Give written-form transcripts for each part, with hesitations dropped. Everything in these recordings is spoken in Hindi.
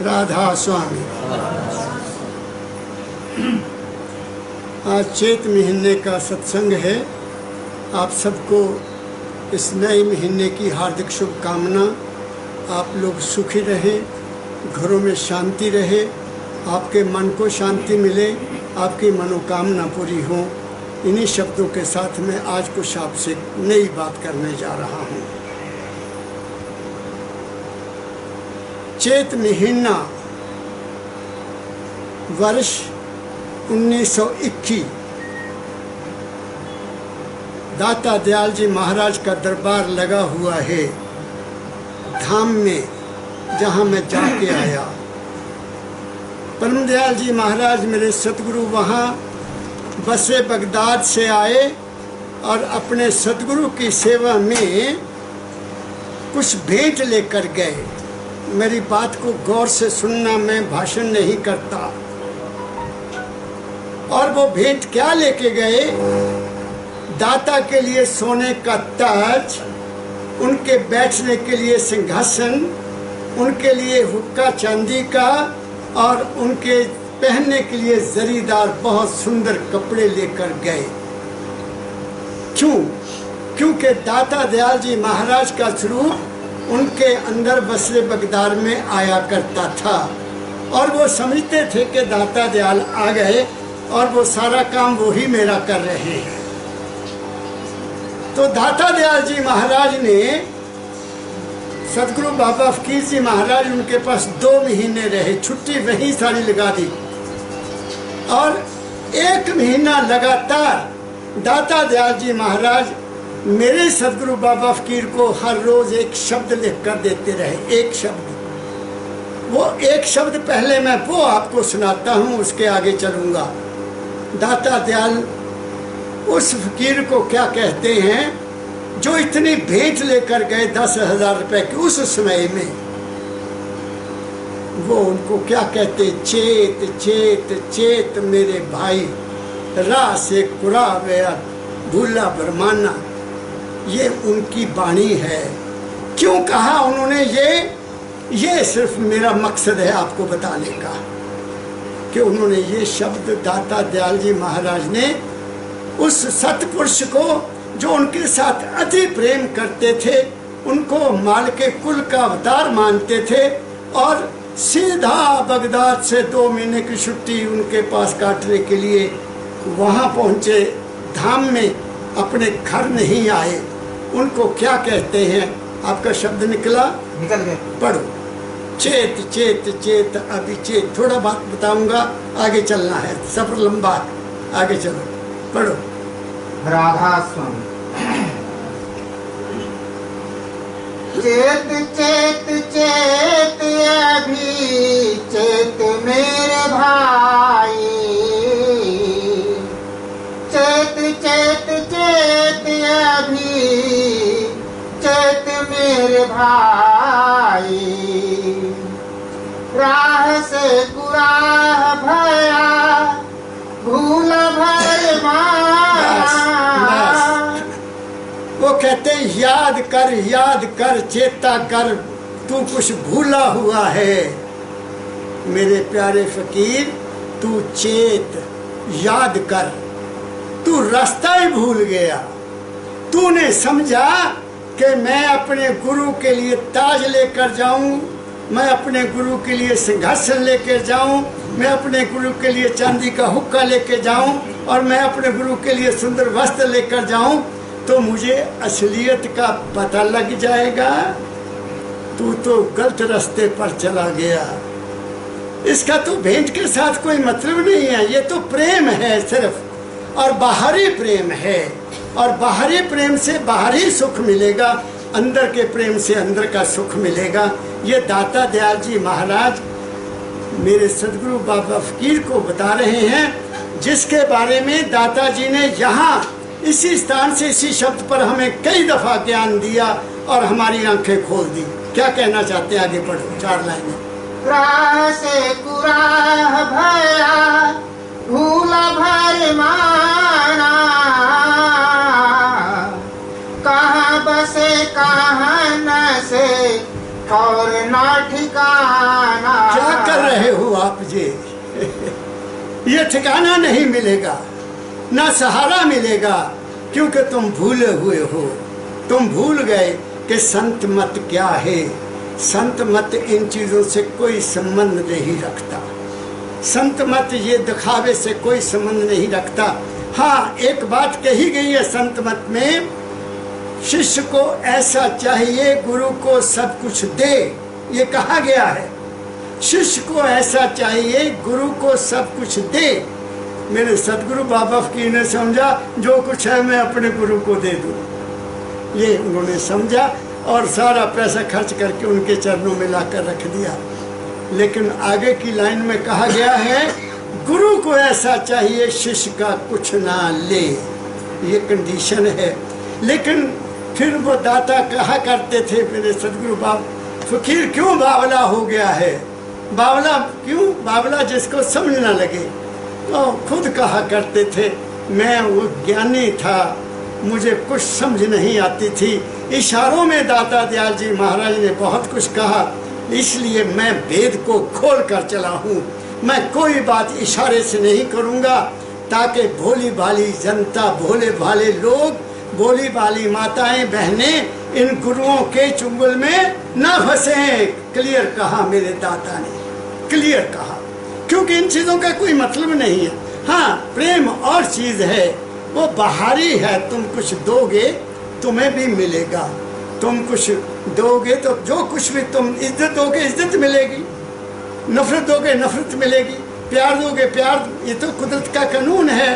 राधा स्वामी। आज चैत महीने का सत्संग है। आप सबको इस नए महीने की हार्दिक शुभकामना। आप लोग सुखी रहें, घरों में शांति रहे, आपके मन को शांति मिले, आपकी मनोकामना पूरी हो। इन्हीं शब्दों के साथ मैं आज कुछ आपसे नई बात करने जा रहा हूँ। चैत महीना वर्ष 1921 दाता दयाल जी महाराज का दरबार लगा हुआ है धाम में, जहाँ मैं जाके आया। परम दयाल जी महाराज मेरे सतगुरु वहाँ बसे बगदाद से आए और अपने सतगुरु की सेवा में कुछ भेंट लेकर गए। मेरी बात को गौर से सुनना, मैं भाषण नहीं करता। और वो भेंट क्या लेके गए? दाता के लिए सोने का ताज, उनके बैठने के लिए सिंहासन, उनके लिए हुक्का चांदी का, और उनके पहनने के लिए जरीदार बहुत सुंदर कपड़े लेकर गए। क्यों? क्योंकि दाता दयाल जी महाराज का स्वरूप उनके अंदर बसरे बगदार में आया करता था, और वो समझते थे कि दाता दयाल आ गए और वो सारा काम वो ही मेरा कर रहे हैं। तो दाता दयाल जी महाराज ने सतगुरु बाबा फकीर जी महाराज उनके पास 2 महीने रहे, छुट्टी वहीं सारी लगा दी। और 1 महीना लगातार दाता दयाल जी महाराज मेरे सतगुरु बाबा फकीर को हर रोज एक शब्द लिख कर देते रहे। एक शब्द, वो एक शब्द पहले मैं वो आपको सुनाता हूँ, उसके आगे चलूँगा। दाता दयाल उस फकीर को क्या कहते हैं जो इतनी भेंट लेकर गए 10,000 रुपए की उस समय में? वो उनको क्या कहते? चेत चेत चेत मेरे भाई, राह से कुरा गया भूला बरमाना। ये उनकी वाणी है। क्यों कहा उन्होंने ये सिर्फ मेरा मकसद है आपको बताने का कि उन्होंने ये शब्द दाता दयाल जी महाराज ने उस सतपुरुष को जो उनके साथ अति प्रेम करते थे, उनको माल के कुल का अवतार मानते थे, और सीधा बगदाद से 2 महीने की छुट्टी उनके पास काटने के लिए वहाँ पहुँचे धाम में, अपने घर नहीं आए। उनको क्या कहते हैं? आपका शब्द निकल गया, पढ़ो। चेत चेत चेत अभी चेत। थोड़ा बात बताऊंगा, आगे चलना है, सफर लंबा, आगे चलो, पढ़ो। राधा स्वामी। चेत चेत चेत अभी चेत मेरे भाई, चेत चेत चेत अभी चेत मेरे भाई, राह से गुराह भया भूल भर माना। वो कहते याद कर चेता कर, तू कुछ भूला हुआ है मेरे प्यारे फकीर। तू चेत, याद कर। तू रास्ता ही भूल गया। तूने समझा कि मैं अपने गुरु के लिए ताज लेकर जाऊं, मैं अपने गुरु के लिए सिंहासन लेकर जाऊं, मैं अपने गुरु के लिए चांदी का हुक्का लेकर जाऊं, और मैं अपने गुरु के लिए सुंदर वस्त्र लेकर जाऊं, तो मुझे असलियत का पता लग जाएगा। तू तो गलत रास्ते पर चला गया। इसका तो भेंट के साथ कोई मतलब नहीं है। ये तो प्रेम है सिर्फ, और बाहरी प्रेम है, और बाहरी प्रेम से बाहरी सुख मिलेगा, अंदर के प्रेम से अंदर का सुख मिलेगा। ये दाता दयाल जी महाराज मेरे सदगुरु बाबा फकीर को बता रहे हैं, जिसके बारे में दाता जी ने यहाँ इसी स्थान से इसी शब्द पर हमें कई दफा ज्ञान दिया और हमारी आंखें खोल दी। क्या कहना चाहते हैं? आगे पढ़ो, 4 लाइनें। राह से कुराह भया भूल भर माना, कहाँ बसे कहाँ न से और ना ठिकाना। क्या कर रहे हो आप जी? ये ठिकाना नहीं मिलेगा, ना सहारा मिलेगा, क्योंकि तुम भूले हुए हो। तुम भूल गए कि संत मत क्या है। संत मत इन चीजों से कोई संबंध नहीं रखता। संत मत ये दिखावे से कोई संबंध नहीं रखता। हाँ, एक बात कही गई है संत मत में, शिष्य को ऐसा चाहिए गुरु को सब कुछ दे। ये कहा गया है, शिष्य को ऐसा चाहिए गुरु को सब कुछ दे। मेरे सतगुरु बाबा फकीर ने समझा जो कुछ है मैं अपने गुरु को दे दूं। ये उन्होंने समझा और सारा पैसा खर्च करके उनके चरणों में लाकर रख दिया। लेकिन आगे की लाइन में कहा गया है, गुरु को ऐसा चाहिए शिष्य का कुछ ना ले। ये कंडीशन है। लेकिन फिर वो दाता कहा करते थे, मेरे सतगुरु बाबा फकीर क्यों बावला हो गया है? बावला क्यों? बावला जिसको समझ ना लगे। तो खुद कहा करते थे, मैं वो ज्ञानी था, मुझे कुछ समझ नहीं आती थी। इशारों में दाता दयाल जी महाराज ने बहुत कुछ कहा, इसलिए मैं वेद को खोल कर चला हूँ। मैं कोई बात इशारे से नहीं करूँगा, ताकि भोली भाली जनता, भोले भाले लोग, भोली भाली माताएं बहनें इन गुरुओं के चुंगल में न फंसे। क्लियर कहा मेरे दाता ने, क्लियर कहा, क्योंकि इन चीज़ों का कोई मतलब नहीं है। हाँ, प्रेम और चीज़ है, वो बाहरी है। तुम कुछ दोगे तुम्हें भी मिलेगा, तुम कुछ दोगे तो जो कुछ भी, तुम इज्जत दोगे इज्जत मिलेगी, नफरत दोगे नफरत मिलेगी, प्यार दोगे प्यार। ये तो कुदरत का कानून है।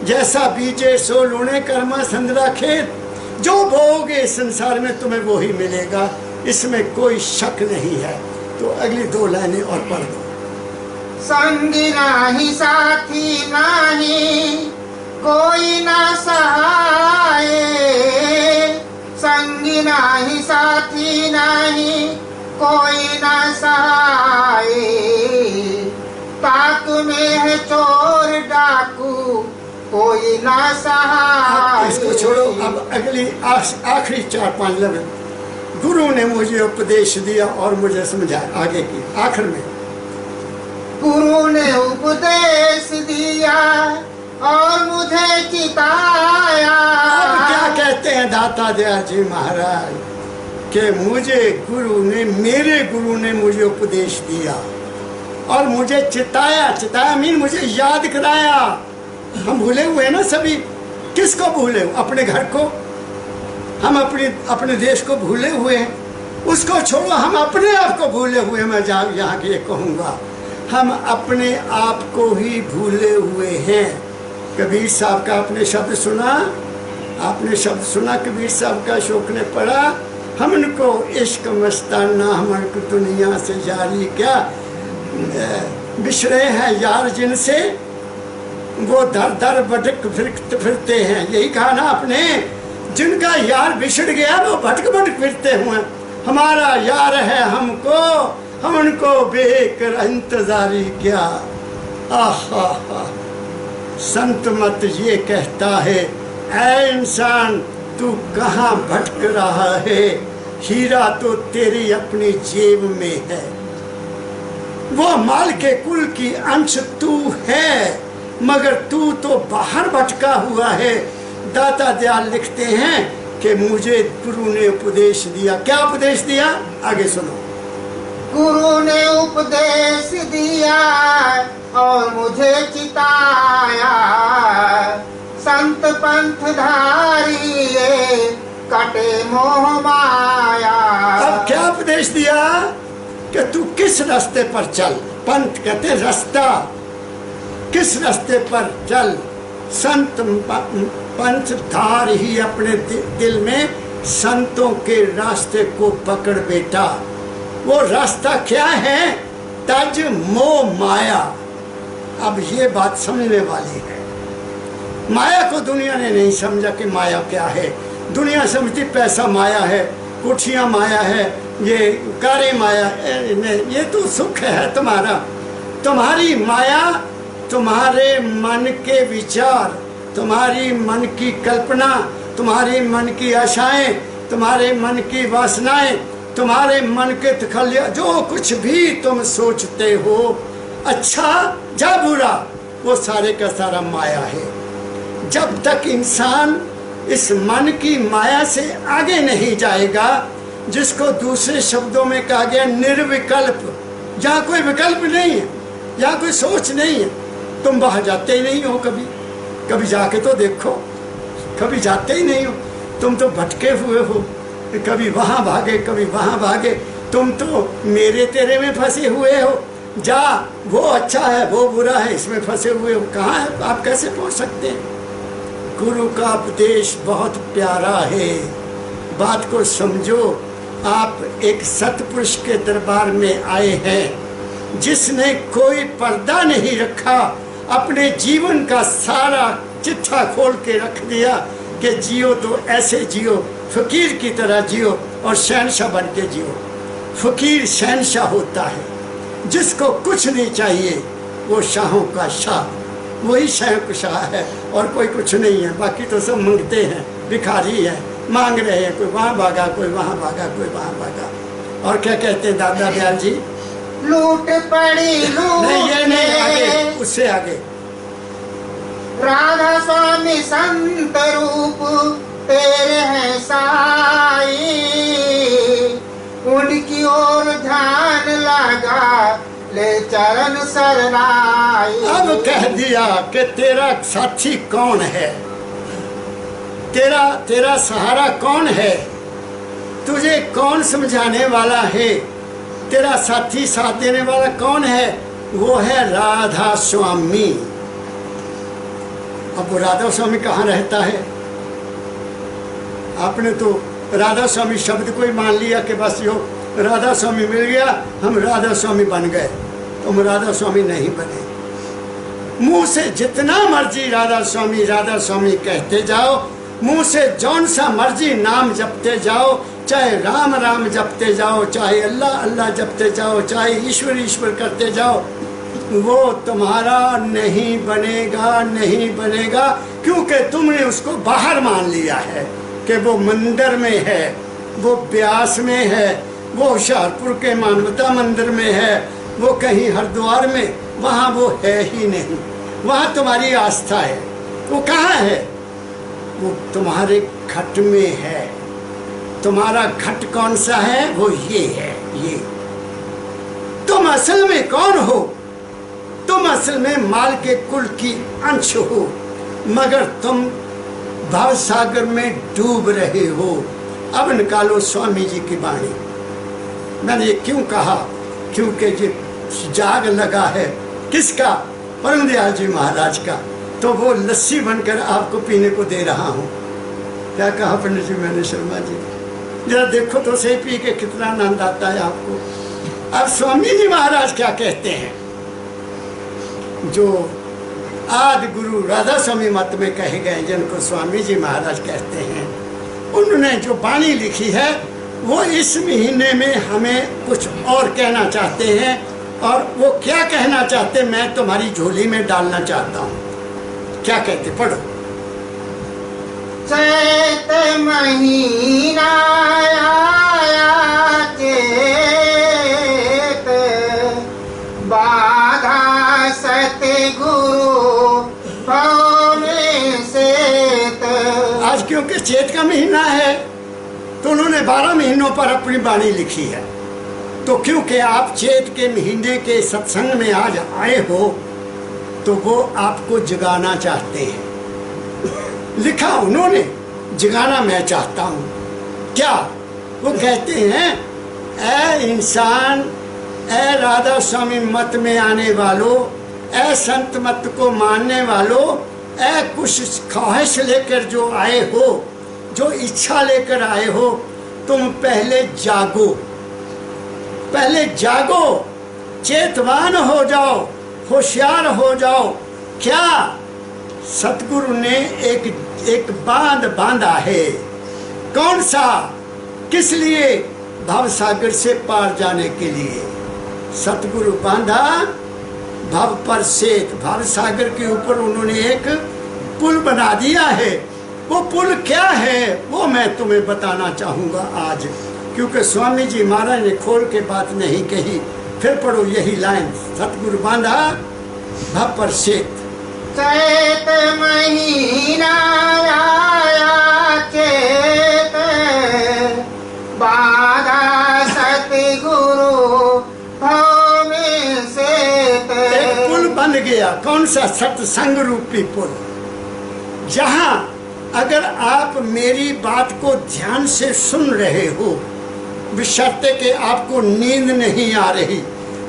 जैसा बीजे सो लूणे कर्मा संदरा खेत, जो बोओगे इस संसार में तुम्हें वो ही मिलेगा, इसमें कोई शक नहीं है। तो अगली दो लाइनें और पढ़ दो। संगी नाही साथी नाही कोई ना सहाय, संगी नाही साथी नाही कोई ना सहाय, ताक में है चोर डाकू कोई ना सहाय। इसको छोड़ो, अब अगली आखिरी 4-5 लाइन। गुरु ने मुझे उपदेश दिया और मुझे समझाया। आगे की आखिर में गुरु ने उपदेश दिया और मुझे चिताया। अब क्या कहते हैं दाता दयाल जी महाराज कि मुझे गुरु ने, मेरे गुरु ने मुझे उपदेश दिया और मुझे चिताया। चिताया मीन मुझे याद कराया। हम भूले हुए ना सभी। किसको भूले? अपने घर को, हम अपने देश को भूले हुए हैं। उसको छोड़ो, हम अपने आप को भूले हुए। मैं यहाँ के कहूँगा, हम अपने आप को ही भूले हुए हैं। कबीर साहब का आपने शब्द सुना? आपने शब्द सुना कबीर साहब का? शोक ने पढ़ा, हमको इश्क मस्ताना हमको दुनिया से जारी क्या, बिछड़े हैं यार जिनसे वो दर दर भटक फिरते हैं। यही कहा ना आपने, जिनका यार बिछड़ गया वो भटक भटक फिरते हुए। हमारा यार है हमको, हम उनको बेकर इंतजारी क्या। आहा, संत मत ये कहता है, ऐ इंसान तू कहाँ भटक रहा है, हीरा तो तेरी अपनी जेब में है, वो माल के कुल की अंश तू है, मगर तू तो बाहर भटका हुआ है। दाता दयाल लिखते हैं कि मुझे गुरु ने उपदेश दिया। क्या उपदेश दिया? आगे सुनो। गुरु ने उपदेश दिया और मुझे चिताया, संत पंथ धारिये कटे मोह माया। अब क्या उपदेश दिया कि तू किस रास्ते पर चल। पंथ कहते रास्ता, किस रास्ते पर चल। संत पंथ धार ही अपने दिल में संतों के रास्ते को पकड़ बेटा। वो रास्ता क्या है? तज मोह माया। अब ये बात समझने वाली है। माया को दुनिया ने नहीं समझा कि माया क्या है। दुनिया समझती पैसा माया है, कुर्सियाँ माया है, ये कारें माया, ये तो सुख है तुम्हारा। तुम्हारी माया तुम्हारे मन के विचार, तुम्हारी मन की कल्पना, तुम्हारी मन की आशाएं, तुम्हारे मन की वासनाएं, तुम्हारे मन के तखल्लुस, जो कुछ भी तुम सोचते हो, अच्छा या बुरा, वो सारे का सारा माया है। जब तक इंसान इस मन की माया से आगे नहीं जाएगा, जिसको दूसरे शब्दों में कहा गया निर्विकल्प, जहाँ कोई विकल्प नहीं है, यहाँ कोई सोच नहीं है, तुम वहाँ जाते ही नहीं हो। कभी कभी जाके तो देखो, कभी जाते ही नहीं हो। तुम तो भटके हुए हो, कभी वहाँ भागे कभी वहाँ भागे, तुम तो मेरे तेरे में फंसे हुए हो। जा, वो अच्छा है वो बुरा है, इसमें फंसे हुए हो। कहाँ है आप, कैसे पहुँच सकते हैं? गुरु का उपदेश बहुत प्यारा है, बात को समझो। आप एक सतपुरुष के दरबार में आए हैं, जिसने कोई पर्दा नहीं रखा, अपने जीवन का सारा चिट्ठा खोल के रख दिया कि जियो तो ऐसे जियो, फकीर की तरह जियो और शहनशाह बन के जियो। फकीर शहनशाह होता है, जिसको कुछ नहीं चाहिए, वो शाहों का शाह, वही शहंशाह है और कोई कुछ नहीं है। बाकी तो सब मांगते हैं, भिखारी है, मांग रहे हैं, कोई वहाँ भागा कोई वहाँ भागा कोई वहाँ भागा। और क्या कहते हैं दादा दयाल जी? लूट पड़ी लूट नहीं, ये नहीं, आगे, उससे आगे। राधा स्वामी संत रूप तेरे हैं साई, उनकी ओर ध्यान लगा ले चरण शरणाई। अब कह दिया कि तेरा साथी कौन है, तेरा सहारा कौन है, तुझे कौन समझाने वाला है, तेरा साथी साथ देने वाला कौन है? वो है राधा स्वामी। अब वो राधा स्वामी कहाँ रहता है? आपने तो राधा स्वामी शब्द को ही मान लिया कि बस जो राधा स्वामी मिल गया हम राधा स्वामी बन गए। तुम राधा स्वामी नहीं बने। मुंह से जितना मर्जी राधा स्वामी कहते जाओ, मुंह से जौन सा मर्जी नाम जपते जाओ, चाहे राम राम जपते जाओ, चाहे अल्लाह अल्लाह जपते जाओ, चाहे ईश्वर ईश्वर करते जाओ, वो तुम्हारा नहीं बनेगा, नहीं बनेगा। क्योंकि तुमने उसको बाहर मान लिया है कि वो मंदिर में है, वो ब्यास में है, वो होशियारपुर के मानवता मंदिर में है, वो कहीं हरिद्वार में, वहाँ वो है ही नहीं। वहाँ तुम्हारी आस्था है, वो कहाँ है? वो तुम्हारे घट में है। तुम्हारा घट कौन सा है? वो ये है, ये। तुम असल में कौन हो? तुम असल में माल के कुल की अंश हो, मगर तुम भव सागर में डूब रहे हो। अब निकालो स्वामी जी की वाणी। मैंने ये क्यों कहा? क्योंकि ये जाग लगा है किसका? परम दयाल जी महाराज का। तो वो लस्सी बनकर आपको पीने को दे रहा हूँ। क्या कहा पंडित जी मैंने? शर्मा जी जरा देखो तो सही, पी के कितना आनंद आता है आपको। अब स्वामी जी महाराज क्या कहते हैं? जो आदि गुरु राधा स्वामी मत में कहे गए, जिनको स्वामी जी महाराज कहते हैं, उन्होंने जो वाणी लिखी है वो इस महीने में हमें कुछ और कहना चाहते हैं। और वो क्या कहना चाहते मैं तुम्हारी झोली में डालना चाहता हूँ। क्या कहते? पढ़ो। चैत महीना आया, चेत बाधा सतगुरु भव में सेत। आज क्योंकि चैत का महीना है तो उन्होंने 12 महीनों पर अपनी वाणी लिखी है। तो क्योंकि आप चैत के महीने के सत्संग में आज आए हो तो वो आपको जगाना चाहते हैं। लिखा उन्होंने, जगाना मैं चाहता हूँ। क्या वो कहते हैं? ऐ इंसान, ऐ राधा स्वामी मत में आने वालों, ऐ संत मत को मानने वालों, ऐ कुछ ख्वाहिश लेकर जो आए हो, जो इच्छा लेकर आए हो, तुम पहले जागो, पहले जागो, चेतवान हो जाओ, होशियार हो जाओ। क्या? सतगुरु ने एक बांध बांधा है। कौन सा? किस लिए? भव सागर से पार जाने के लिए सतगुरु बांधा भव पर सेत। भव सागर के ऊपर उन्होंने एक पुल बना दिया है। वो पुल क्या है वो मैं तुम्हें बताना चाहूँगा आज, क्योंकि स्वामी जी महाराज ने खोल के बात नहीं कही। फिर पढ़ो यही लाइन, सतगुरु बांधा भव पर शेत। चैत महीना आया चेत, बाधा सतगुरु भव में सेत। एक पुल बन गया, कौन सा? सत्संग रूपी पुल। जहां अगर आप मेरी बात को ध्यान से सुन रहे हो, बशर्ते कि आपको नींद नहीं आ रही,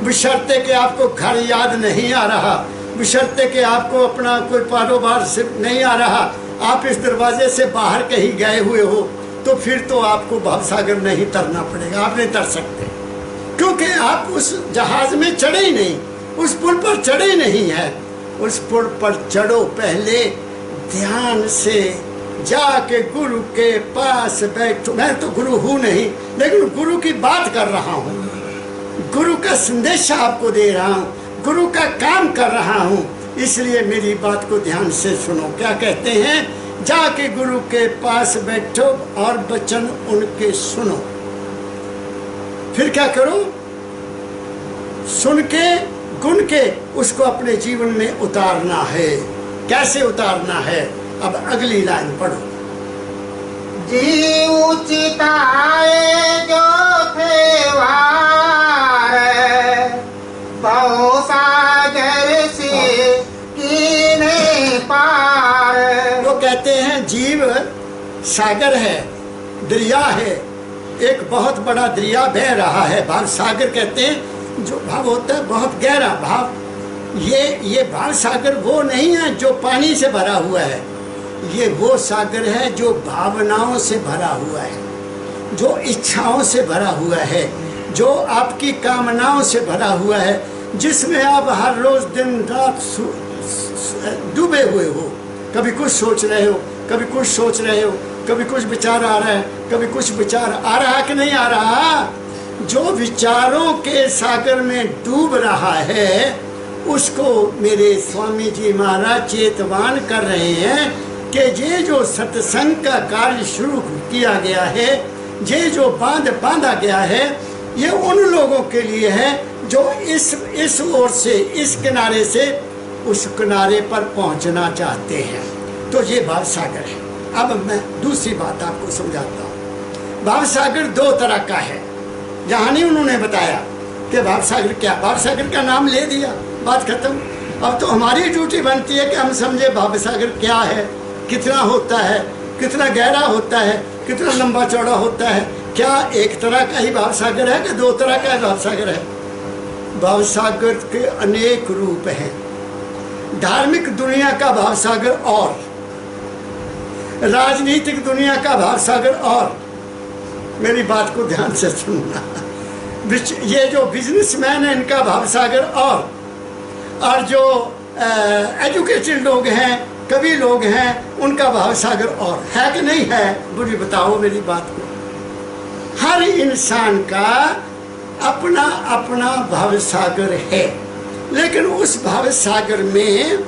बशर्ते कि आपको घर याद नहीं आ रहा, बशर्ते कि आपको अपना कोई कारोबार से नहीं आ रहा, आप इस दरवाजे से बाहर कहीं गए हुए हो, तो फिर तो आपको भवसागर नहीं तरना पड़ेगा। आप नहीं तर सकते, क्योंकि आप उस जहाज में चढ़े ही नहीं, उस पुल पर चढ़े ही नहीं है। उस पुल पर चढ़ो, पहले ध्यान से जाके गुरु के पास बैठो। मैं तो गुरु हूँ नहीं, लेकिन गुरु की बात कर रहा हूँ, गुरु का संदेश आपको दे रहा हूँ, गुरु का काम कर रहा हूँ, इसलिए मेरी बात को ध्यान से सुनो। क्या कहते हैं? जाके गुरु के पास बैठो और वचन उनके सुनो। फिर क्या करो? सुन के गुण के उसको अपने जीवन में उतारना है। कैसे उतारना है? अब अगली लाइन पढ़ो। जी उचिताए जो थे वार, बहु सागर से कीने पार। वो कहते हैं जीव सागर है, दरिया है, एक बहुत बड़ा दरिया बह रहा है। भाव सागर कहते हैं जो भाव होता है बहुत गहरा भाव। ये भाव सागर वो नहीं है जो पानी से भरा हुआ है, ये वो सागर है जो भावनाओं से भरा हुआ है, जो इच्छाओं से भरा हुआ है, जो आपकी कामनाओं से भरा हुआ है, जिसमें आप हर रोज दिन रात डूबे हुए हो। कभी कुछ सोच रहे हो, कभी कुछ सोच रहे हो, कभी कुछ विचार आ रहा है, कभी कुछ विचार आ रहा कि नहीं आ रहा। जो विचारों के सागर में डूब रहा है उसको मेरे स्वामी जी महाराज चेतवान कर रहे हैं कि ये जो सत्संग का कार्य शुरू किया गया है, ये जो बांधा गया है, ये उन लोगों के लिए है जो इस ओर से, इस किनारे से उस किनारे पर पहुंचना चाहते हैं। तो ये भाव सागर है। अब मैं दूसरी बात आपको समझाता हूँ। भाव सागर दो तरह का है। जहाँ नहीं उन्होंने बताया कि भाव सागर क्या, भाव सागर का नाम ले दिया, बात खत्म। अब तो हमारी ड्यूटी बनती है कि हम समझे भाव सागर क्या है, कितना होता है, कितना गहरा होता है, कितना लंबा चौड़ा होता है। क्या एक तरह का ही भाव सागर है कि दो तरह का भाव सागर है? भाव सागर के अनेक रूप हैं। धार्मिक दुनिया का भाव सागर और राजनीतिक दुनिया का भाव सागर और, मेरी बात को ध्यान से सुनना, ये जो बिजनेसमैन है इनका भाव सागर और जो एजुकेटेड लोग हैं, कवि लोग हैं, उनका भाव सागर और है कि नहीं है? मुझे बताओ मेरी बात को। हर इंसान का अपना अपना भाव सागर है, लेकिन उस भाव सागर में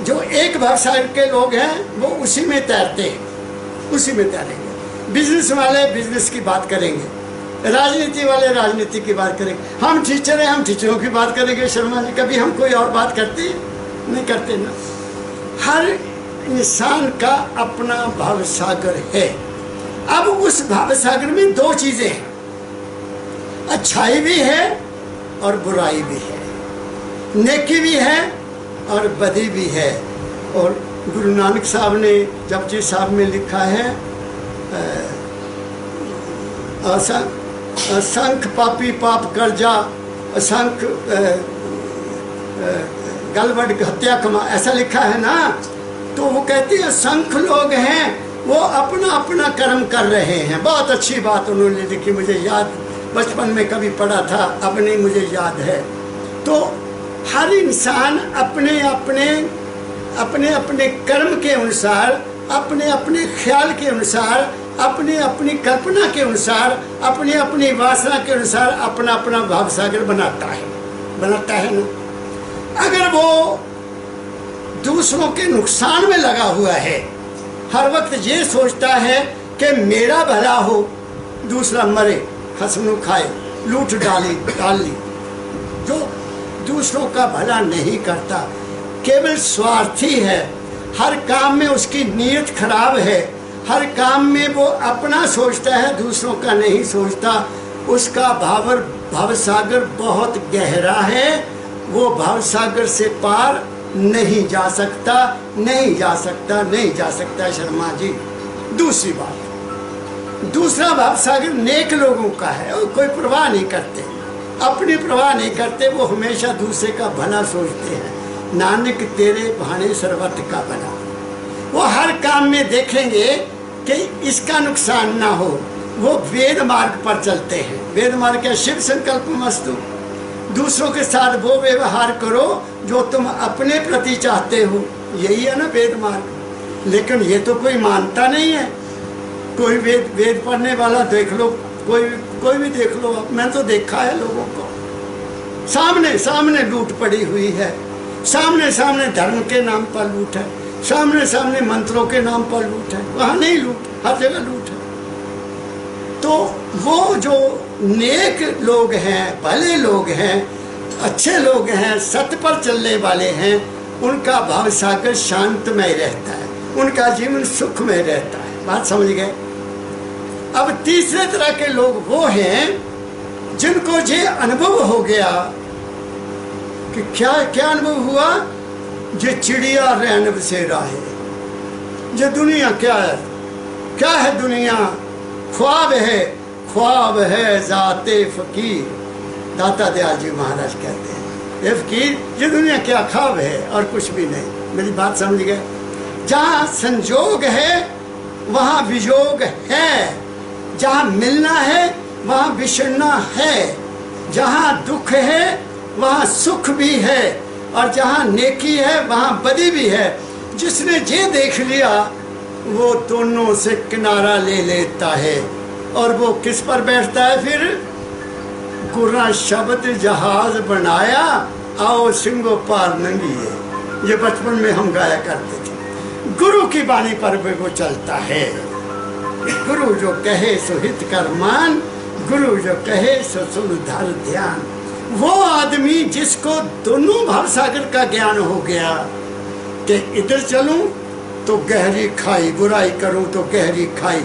जो एक भाव सागर के लोग हैं वो उसी में तैरते हैं, उसी में तैरेंगे। बिजनेस वाले बिजनेस की बात करेंगे, राजनीति वाले राजनीति की बात करेंगे, हम टीचर हैं हम टीचरों की बात करेंगे। शर्मा जी, कभी हम कोई और बात करते हैं? नहीं करते ना। हर इंसान का अपना भाव सागर है। अब उस भाव सागर में दो चीजें हैं, अच्छाई भी है और बुराई भी है, नेकी भी है और बदी भी है। और गुरु नानक साहब ने जपजी साहब में लिखा है, असंख्य पापी पाप कर जा, असंख्य गलबड़ हत्या कमा, ऐसा लिखा है ना। तो वो कहते हैं असंख्य लोग हैं वो अपना अपना कर्म कर रहे हैं। बहुत अच्छी बात उन्होंने लिखी, मुझे याद, बचपन में कभी पढ़ा था, अब नहीं मुझे याद है। तो हर इंसान अपने अपने कर्म के अनुसार, अपने अपने ख्याल के अनुसार, अपने अपनी कल्पना के अनुसार, अपनी अपनी वासना के अनुसार अपना अपना भाव सागर बनाता है ना। अगर वो दूसरों के नुकसान में लगा हुआ है, हर वक्त ये सोचता है कि मेरा भला हो, दूसरा मरे, खसमनु खाए, लूट डाल ली। जो दूसरों का भला नहीं करता, केवल स्वार्थी है, हर काम में उसकी नीयत खराब है, हर काम में वो अपना सोचता है, दूसरों का नहीं सोचता, उसका भवसागर बहुत गहरा है, वो भवसागर से पार नहीं जा सकता, नहीं जा सकता, नहीं जा सकता शर्मा जी। दूसरी बात, दूसरा भवसागर नेक लोगों का है, वो कोई परवाह नहीं करते, अपनी परवाह नहीं करते, वो हमेशा दूसरे का भला सोचते हैं। नानक तेरे भाने सर्वत का भला, वो हर काम में देखेंगे कि इसका नुकसान ना हो, वो वेद मार्ग पर चलते हैं। वेद मार्ग क्या? शिव संकल्प मस्तु, दूसरों के साथ वो व्यवहार करो जो तुम अपने प्रति चाहते हो, यही है ना वेद मार्ग। लेकिन ये तो कोई मानता नहीं है। कोई वेद पढ़ने वाला देख लो, कोई भी देख लो, मैं तो देखा है लोगों को, सामने लूट पड़ी हुई है, सामने धर्म के नाम पर लूट है, सामने मंत्रों के नाम पर लूट है, वहाँ नहीं लूट, हर जगह लूट है। तो वो जो नेक लोग हैं, भले लोग हैं, अच्छे लोग हैं, सत्य पर चलने वाले हैं, उनका भावसागर शांतमय रहता है, उनका जीवन सुखमय रहता है। बात समझ गए? अब तीसरे तरह के लोग वो हैं जिनको ये अनुभव हो गया कि क्या अनुभव हुआ, ये चिड़िया रैन बसेरा है, ये दुनिया क्या है दुनिया, ख्वाब है जाते फकीर। दाता दयाल जी महाराज कहते हैं, ये फकीर, ये दुनिया क्या ख्वाब है और कुछ भी नहीं। मेरी बात समझ गए? जहाँ संजोग है वहाँ वियोग है, जहाँ मिलना है वहाँ बिछड़ना है, जहाँ दुख है वहाँ सुख भी है, और जहाँ नेकी है वहाँ बदी भी है। जिसने ये देख लिया वो दोनों से किनारा ले लेता है, और वो किस पर बैठता है फिर? गुर्रा शब्द जहाज बनाया, आओ सिंगो पार नंगी। ये बचपन में हम गाया करते थे। गुरु की बाणी पर भी वो चलता है। गुरु जो कहे सो हित कर मान, गुरु जो कहे सो सुन धर ध्यान। वो आदमी जिसको दोनों भवसागर का ज्ञान हो गया कि इधर चलूं तो गहरी खाई, बुराई करूं तो गहरी खाई,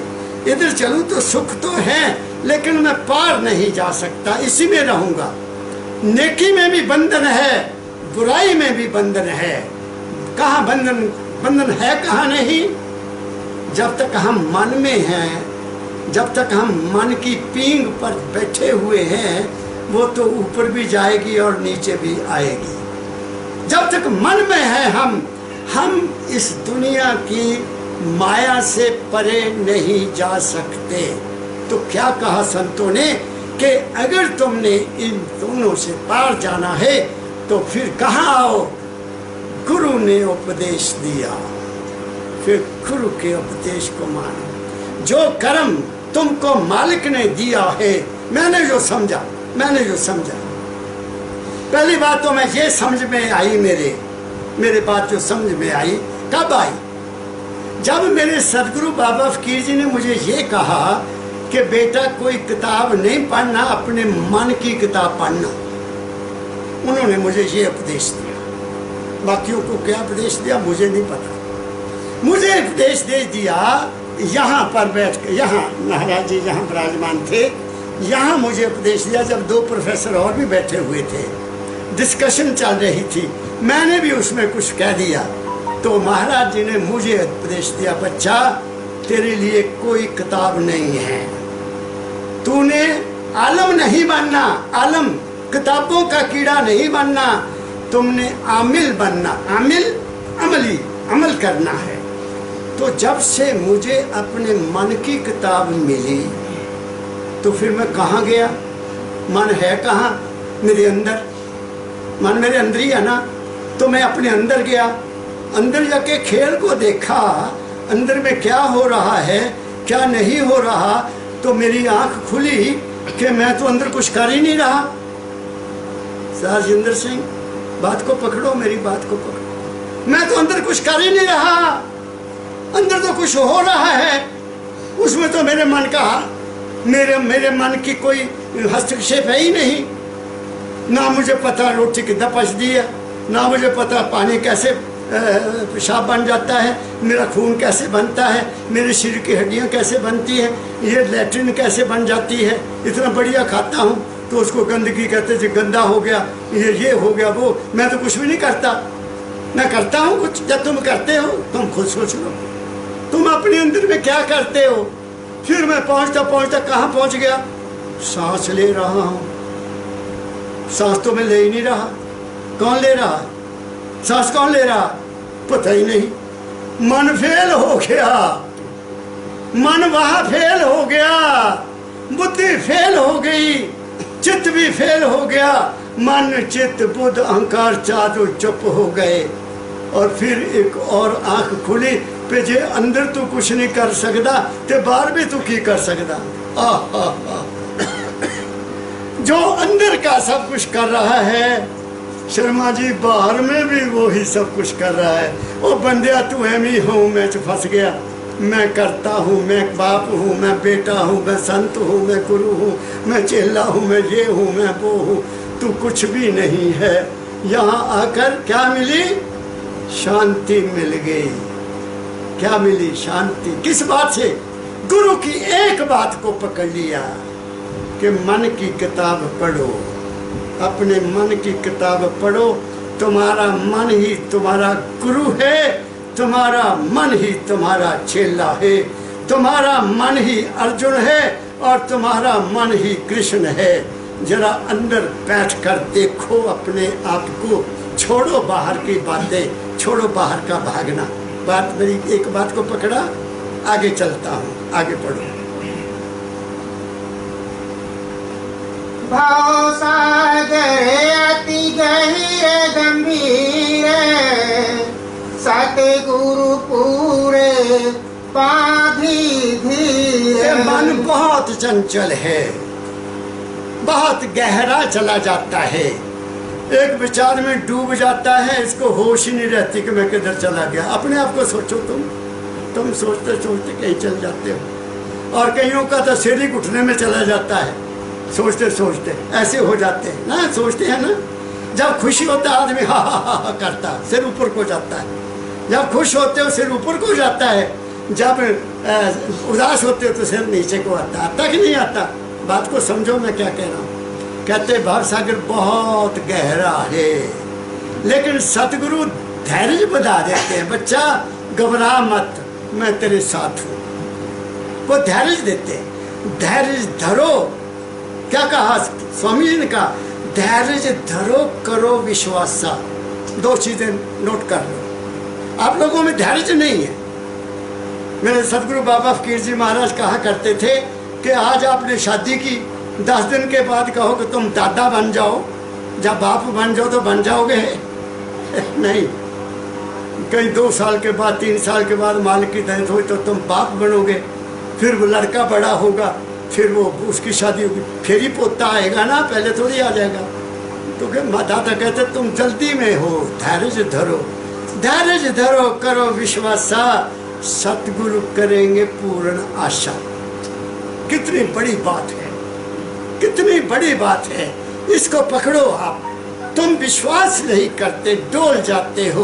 इधर चलूं तो सुख तो है लेकिन मैं पार नहीं जा सकता, इसी में रहूंगा। नेकी में भी बंधन है, बुराई में भी बंधन है। कहाँ बंधन है, कहाँ नहीं? जब तक हम मन में हैं, जब तक हम मन की पींग पर बैठे हुए हैं, वो तो ऊपर भी जाएगी और नीचे भी आएगी। जब तक मन में है हम इस दुनिया की माया से परे नहीं जा सकते। तो क्या कहा संतों ने कि अगर तुमने इन दोनों से पार जाना है तो फिर कहाँ आओ? गुरु ने उपदेश दिया, फिर गुरु के उपदेश को मानो। जो कर्म तुमको मालिक ने दिया है, मैंने जो समझा, पहली बात तो मैं ये समझ में आई, मेरे बात जो समझ में आई, कब आई? जब मेरे सदगुरु बाबा फकीर जी ने मुझे ये कहा कि बेटा कोई किताब नहीं पढ़ना, अपने मन की किताब पढ़ना। उन्होंने मुझे ये उपदेश दिया। बाकियों को क्या उपदेश दिया मुझे नहीं पता। मुझे उपदेश दे दिया यहाँ पर बैठ कर, यहाँ महाराज जी जहाँ विराजमान थे, यहाँ मुझे उपदेश दिया। जब दो प्रोफेसर और भी बैठे हुए थे, डिस्कशन चल रही थी, मैंने भी उसमें कुछ कह दिया, तो महाराज जी ने मुझे उपदेश दिया, बच्चा तेरे लिए कोई किताब नहीं है, तूने आलम नहीं बनना, आलम किताबों का कीड़ा नहीं बनना, तुमने आमिल बनना, आमिल अमली, अमल करना है। तो जब से मुझे अपने मन की किताब मिली तो फिर मैं कहाँ गया? मन है कहाँ? मेरे अंदर। मन मेरे अंदर ही है ना। तो मैं अपने अंदर गया, अंदर जाके खेल को देखा, अंदर में क्या हो रहा है क्या नहीं हो रहा। तो मेरी आंख खुली कि मैं तो अंदर कुछ कर ही नहीं रहा। राजेंद्र सिंह, बात को पकड़ो, मेरी बात को पकड़ो। मैं तो अंदर कुछ कर ही नहीं रहा, अंदर तो कुछ हो रहा है, उसमें तो मेरे मन का मेरे मेरे मन की कोई हस्तक्षेप है ही नहीं। ना मुझे पता रोटी कितना पचती है, ना मुझे पता पानी कैसे पेशाब बन जाता है, मेरा खून कैसे बनता है, मेरे शरीर की हड्डियाँ कैसे बनती है, ये लैट्रिन कैसे बन जाती है। इतना बढ़िया खाता हूँ तो उसको गंदगी कहते थे, गंदा हो गया, ये हो गया वो। मैं तो कुछ भी नहीं करता, मैं करता हूँ कुछ। जब तुम करते हो तुम खुद सोच लो, तुम अपने अंदर में क्या करते हो। फिर मैं पहुँचता पहुँचता कहाँ पहुँच गया, सांस ले रहा हूँ। सांस तो मैं ले ही नहीं रहा, कौन ले रहा, सांस कौन ले रहा, पता ही नहीं। मन फेल हो गया, मन वहां फेल हो गया, बुद्धि फेल हो गई, चित्त भी फेल हो गया। मन चित्त बुद्ध अहंकार चारों चुप हो गए। और फिर एक और आंख खुली पे जे अंदर तू कुछ नहीं कर सकता ते बाहर भी तू की कर सकता। जो अंदर का सब कुछ कर रहा है शर्मा जी, बाहर में भी वो ही सब कुछ कर रहा है। ओ बंदिया तू एम ही हूँ, मैं फंस गया। मैं करता हूँ, मैं बाप हूँ, मैं बेटा हूँ, मैं संत हूँ, मैं गुरु हूँ, मैं चेला हूँ, मैं ये हूँ, मैं वो हूँ। तू कुछ भी नहीं है। यहाँ आकर क्या मिली, शांति मिल गई। क्या मिली, शांति। किस बात से, गुरु की एक बात को पकड़ लिया कि मन की किताब पढ़ो, अपने मन की किताब पढ़ो। तुम्हारा मन ही तुम्हारा गुरु है, तुम्हारा मन ही तुम्हारा चेला है, तुम्हारा मन ही अर्जुन है और तुम्हारा मन ही कृष्ण है। जरा अंदर बैठकर देखो अपने आप को, छोड़ो बाहर की बातें, छोड़ो बाहर का भागना। बात मेरी एक बात को पकड़ा, आगे चलता हूँ, आगे पढ़ो। भाव सागर अति गहीर गंभीर, सतगुरु पूरे पाधी धीरे। मन बहुत चंचल है, बहुत गहरा चला जाता है, एक विचार में डूब जाता है, इसको होश ही नहीं रहती कि मैं किधर चला गया। अपने आप को सोचो, तुम सोचते सोचते कहीं चल जाते हो। और कईयों का तो सिर ही घुटने में चला जाता है, सोचते सोचते ऐसे हो जाते हैं ना, सोचते हैं ना। जब खुशी होता है आदमी हा हा हा करता, सिर ऊपर को जाता है। जब खुश होते हो सिर ऊपर को जाता है, जब उदास होते हो तो सिर नीचे को आता कि नहीं आता। बात को समझो मैं क्या कह रहा हूँ। कहते भाव सागर बहुत गहरा है, लेकिन सतगुरु धैर्य बता देते हैं, बच्चा घबरा मत, मैं तेरे साथ हूँ। वो धैर्य देते हैं, धैर्य धरो। क्या कहा स्वामी जी ने कहा, धैर्य धरो करो विश्वासा। दो चीजें नोट कर लो, आप लोगों में धैर्य नहीं है। मेरे सतगुरु बाबा फकीर जी महाराज कहा करते थे कि आज आपने शादी की, 10 दिन के बाद कहो कि तुम दादा बन जाओ, जब बाप बन जाओ तो बन जाओगे नहीं। कहीं 2 साल के बाद 3 साल के बाद मालिक की दया हुई तो तुम बाप बनोगे। फिर वो लड़का बड़ा होगा, फिर वो उसकी शादी होगी, फिर ही पोता आएगा ना, पहले थोड़ी आ जाएगा। तो दादा कहते तुम जल्दी में हो, धैर्य धरो, धैर्य धरो करो विश्वासा, सतगुरु करेंगे पूर्ण आशा। कितनी बड़ी बात है, कितनी बड़ी बात है। इसको पकड़ो आप। तुम विश्वास नहीं करते, डोल जाते हो।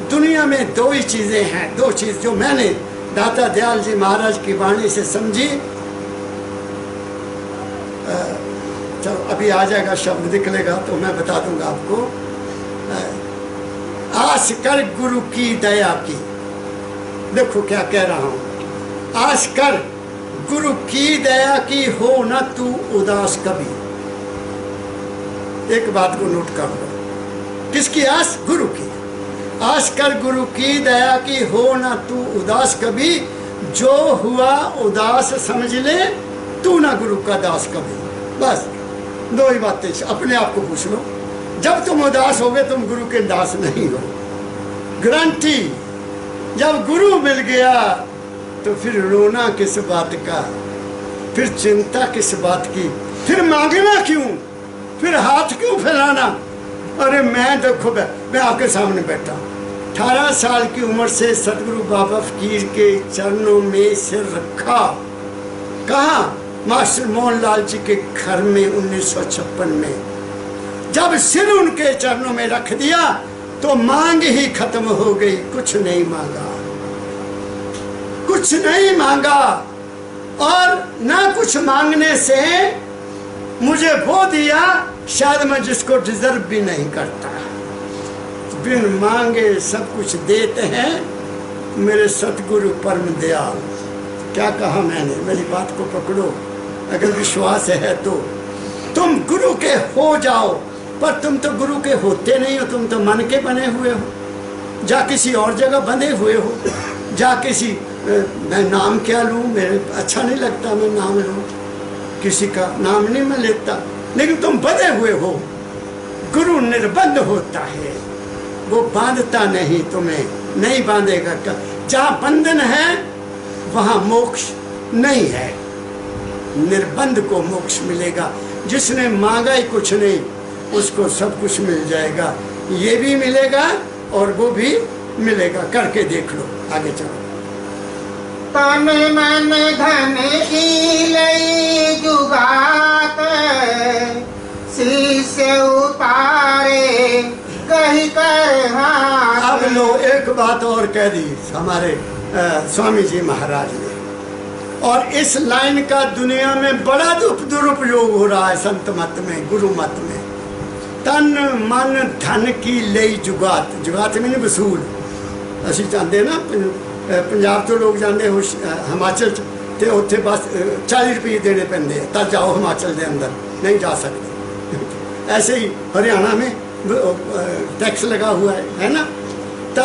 दुनिया में 2 ही चीजें हैं, 2 चीज जो मैंने दाता दयाल जी महाराज की वाणी से समझी। चलो अभी आ जाएगा, शब्द निकलेगा तो मैं बता दूंगा आपको। आस कर गुरु की दया की। देखो क्या कह रहा हूं, आस कर गुरु की दया की, हो ना तू उदास कभी। एक बात को नोट कर लो, किसकी आस, गुरु की। आस कर गुरु की दया की, हो ना तू उदास कभी, जो हुआ उदास समझ ले, तू ना गुरु का दास कभी। बस 2 ही बातें अपने आप को पूछ लो। जब तुम उदास होगे तुम गुरु के दास नहीं हो, गारंटी। जब गुरु मिल गया तो फिर रोना किस बात का, फिर चिंता किस बात की, फिर मांगना क्यों, फिर हाथ क्यों फैलाना। अरे मैं देखो, मैं आपके सामने बैठा, 18 साल की उम्र से सतगुरु बाबा फकीर के चरणों में सिर रखा। कहाँ, मास्टर मोहनलाल जी के घर में 1956 में जब सिर उनके चरणों में रख दिया तो मांग ही खत्म हो गई। कुछ नहीं मांगा, कुछ नहीं मांगा, और ना कुछ मांगने से मुझे वो दिया शायद मैं जिसको डिजर्व भी नहीं करता। बिन मांगे सब कुछ देते हैं मेरे सतगुरु परम दयाल। क्या कहा मैंने, मेरी बात को पकड़ो, अगर विश्वास है तो तुम गुरु के हो जाओ, पर तुम तो गुरु के होते नहीं हो, तुम तो मन के बने हुए हो, जा किसी और जगह बंधे हुए हो, जा किसी मैं नाम क्या लूँ, मेरे अच्छा नहीं लगता मैं नाम लूँ, किसी का नाम नहीं मैं लेता, लेकिन तुम बंधे हुए हो। गुरु निर्बंध होता है, वो बांधता नहीं, तुम्हें नहीं बांधेगा। जहाँ बंधन है वहाँ मोक्ष नहीं है, निर्बंध को मोक्ष मिलेगा। जिसने मांगा ही कुछ नहीं उसको सब कुछ मिल जाएगा, ये भी मिलेगा और वो भी मिलेगा। करके देख लो, आगे चलो। तन मन धन की लई जुगात, शिष्य उतारे कही कर हाथ। अब लो एक बात और कह दी हमारे स्वामी जी महाराज ने, और इस लाइन का दुनिया में बड़ा दुरुपयोग हो रहा है संत मत में, गुरु मत में। तन मन धन की लई जुगात, जुगात में नहीं वसूल। असी चाहते ना पंजाब तो लोग जाते हो हिमाचल ते उत्थे बस 40 रुपये देने पैंदे तब जाओ हिमाचल के अंदर, नहीं जा सकते। ऐसे ही हरियाणा में टैक्स लगा हुआ है ना। तो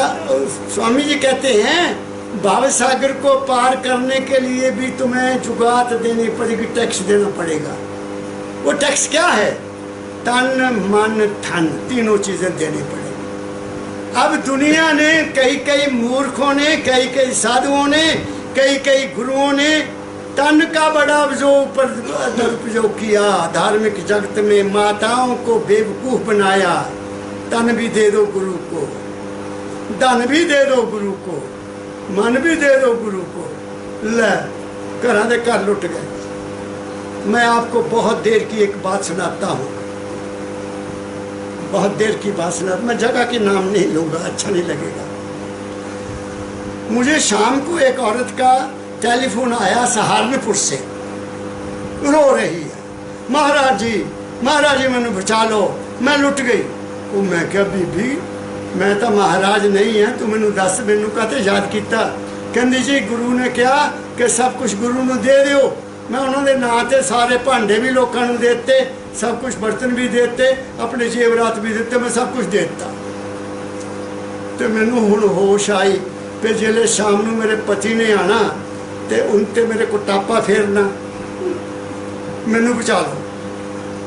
स्वामी जी कहते हैं भाव सागर को पार करने के लिए भी तुम्हें जुगात देनी पड़ेगी, टैक्स देना पड़ेगा। वो टैक्स क्या है? तन मन धन, तीनों चीजें देनी पड़ेगी। अब दुनिया ने कई मूर्खों ने, कई साधुओं ने, कई गुरुओं ने तन का बड़ा दुरुपयोग किया। धार्मिक जगत में माताओं को बेवकूफ बनाया। तन भी दे दो गुरु को, धन भी दे दो गुरु को, मन भी दे दो गुरु को, ले घरां दे घर लुट गए। मैं आपको बहुत देर की एक बात सुनाता हूँ, बहुत देर की बात सुना। मैं जगह के नाम नहीं लूँगा, अच्छा नहीं लगेगा। मुझे शाम को एक औरत का टेलीफोन आया सहारनपुर से, रो रही है, महाराज जी मैंने बचा लो, मैं लुट गई। वो मैं क्या बीबी मैं तो महाराज नहीं है, तू मैनू दस, मैनू कहते याद किया। कहती जी गुरु ने कहा कि सब कुछ गुरु ने दे दो। मैं उन्होंने नां ते सारे भांडे भी लोगों को देते, सब कुछ बर्तन भी देते, अपने जेवरात भी देते, मैं सब कुछ देता। तो मैनू हुण होश आई कि जिले शाम को मेरे पति ने आना तो उनते मेरे को टापा फेरना, मैनू बचा लो।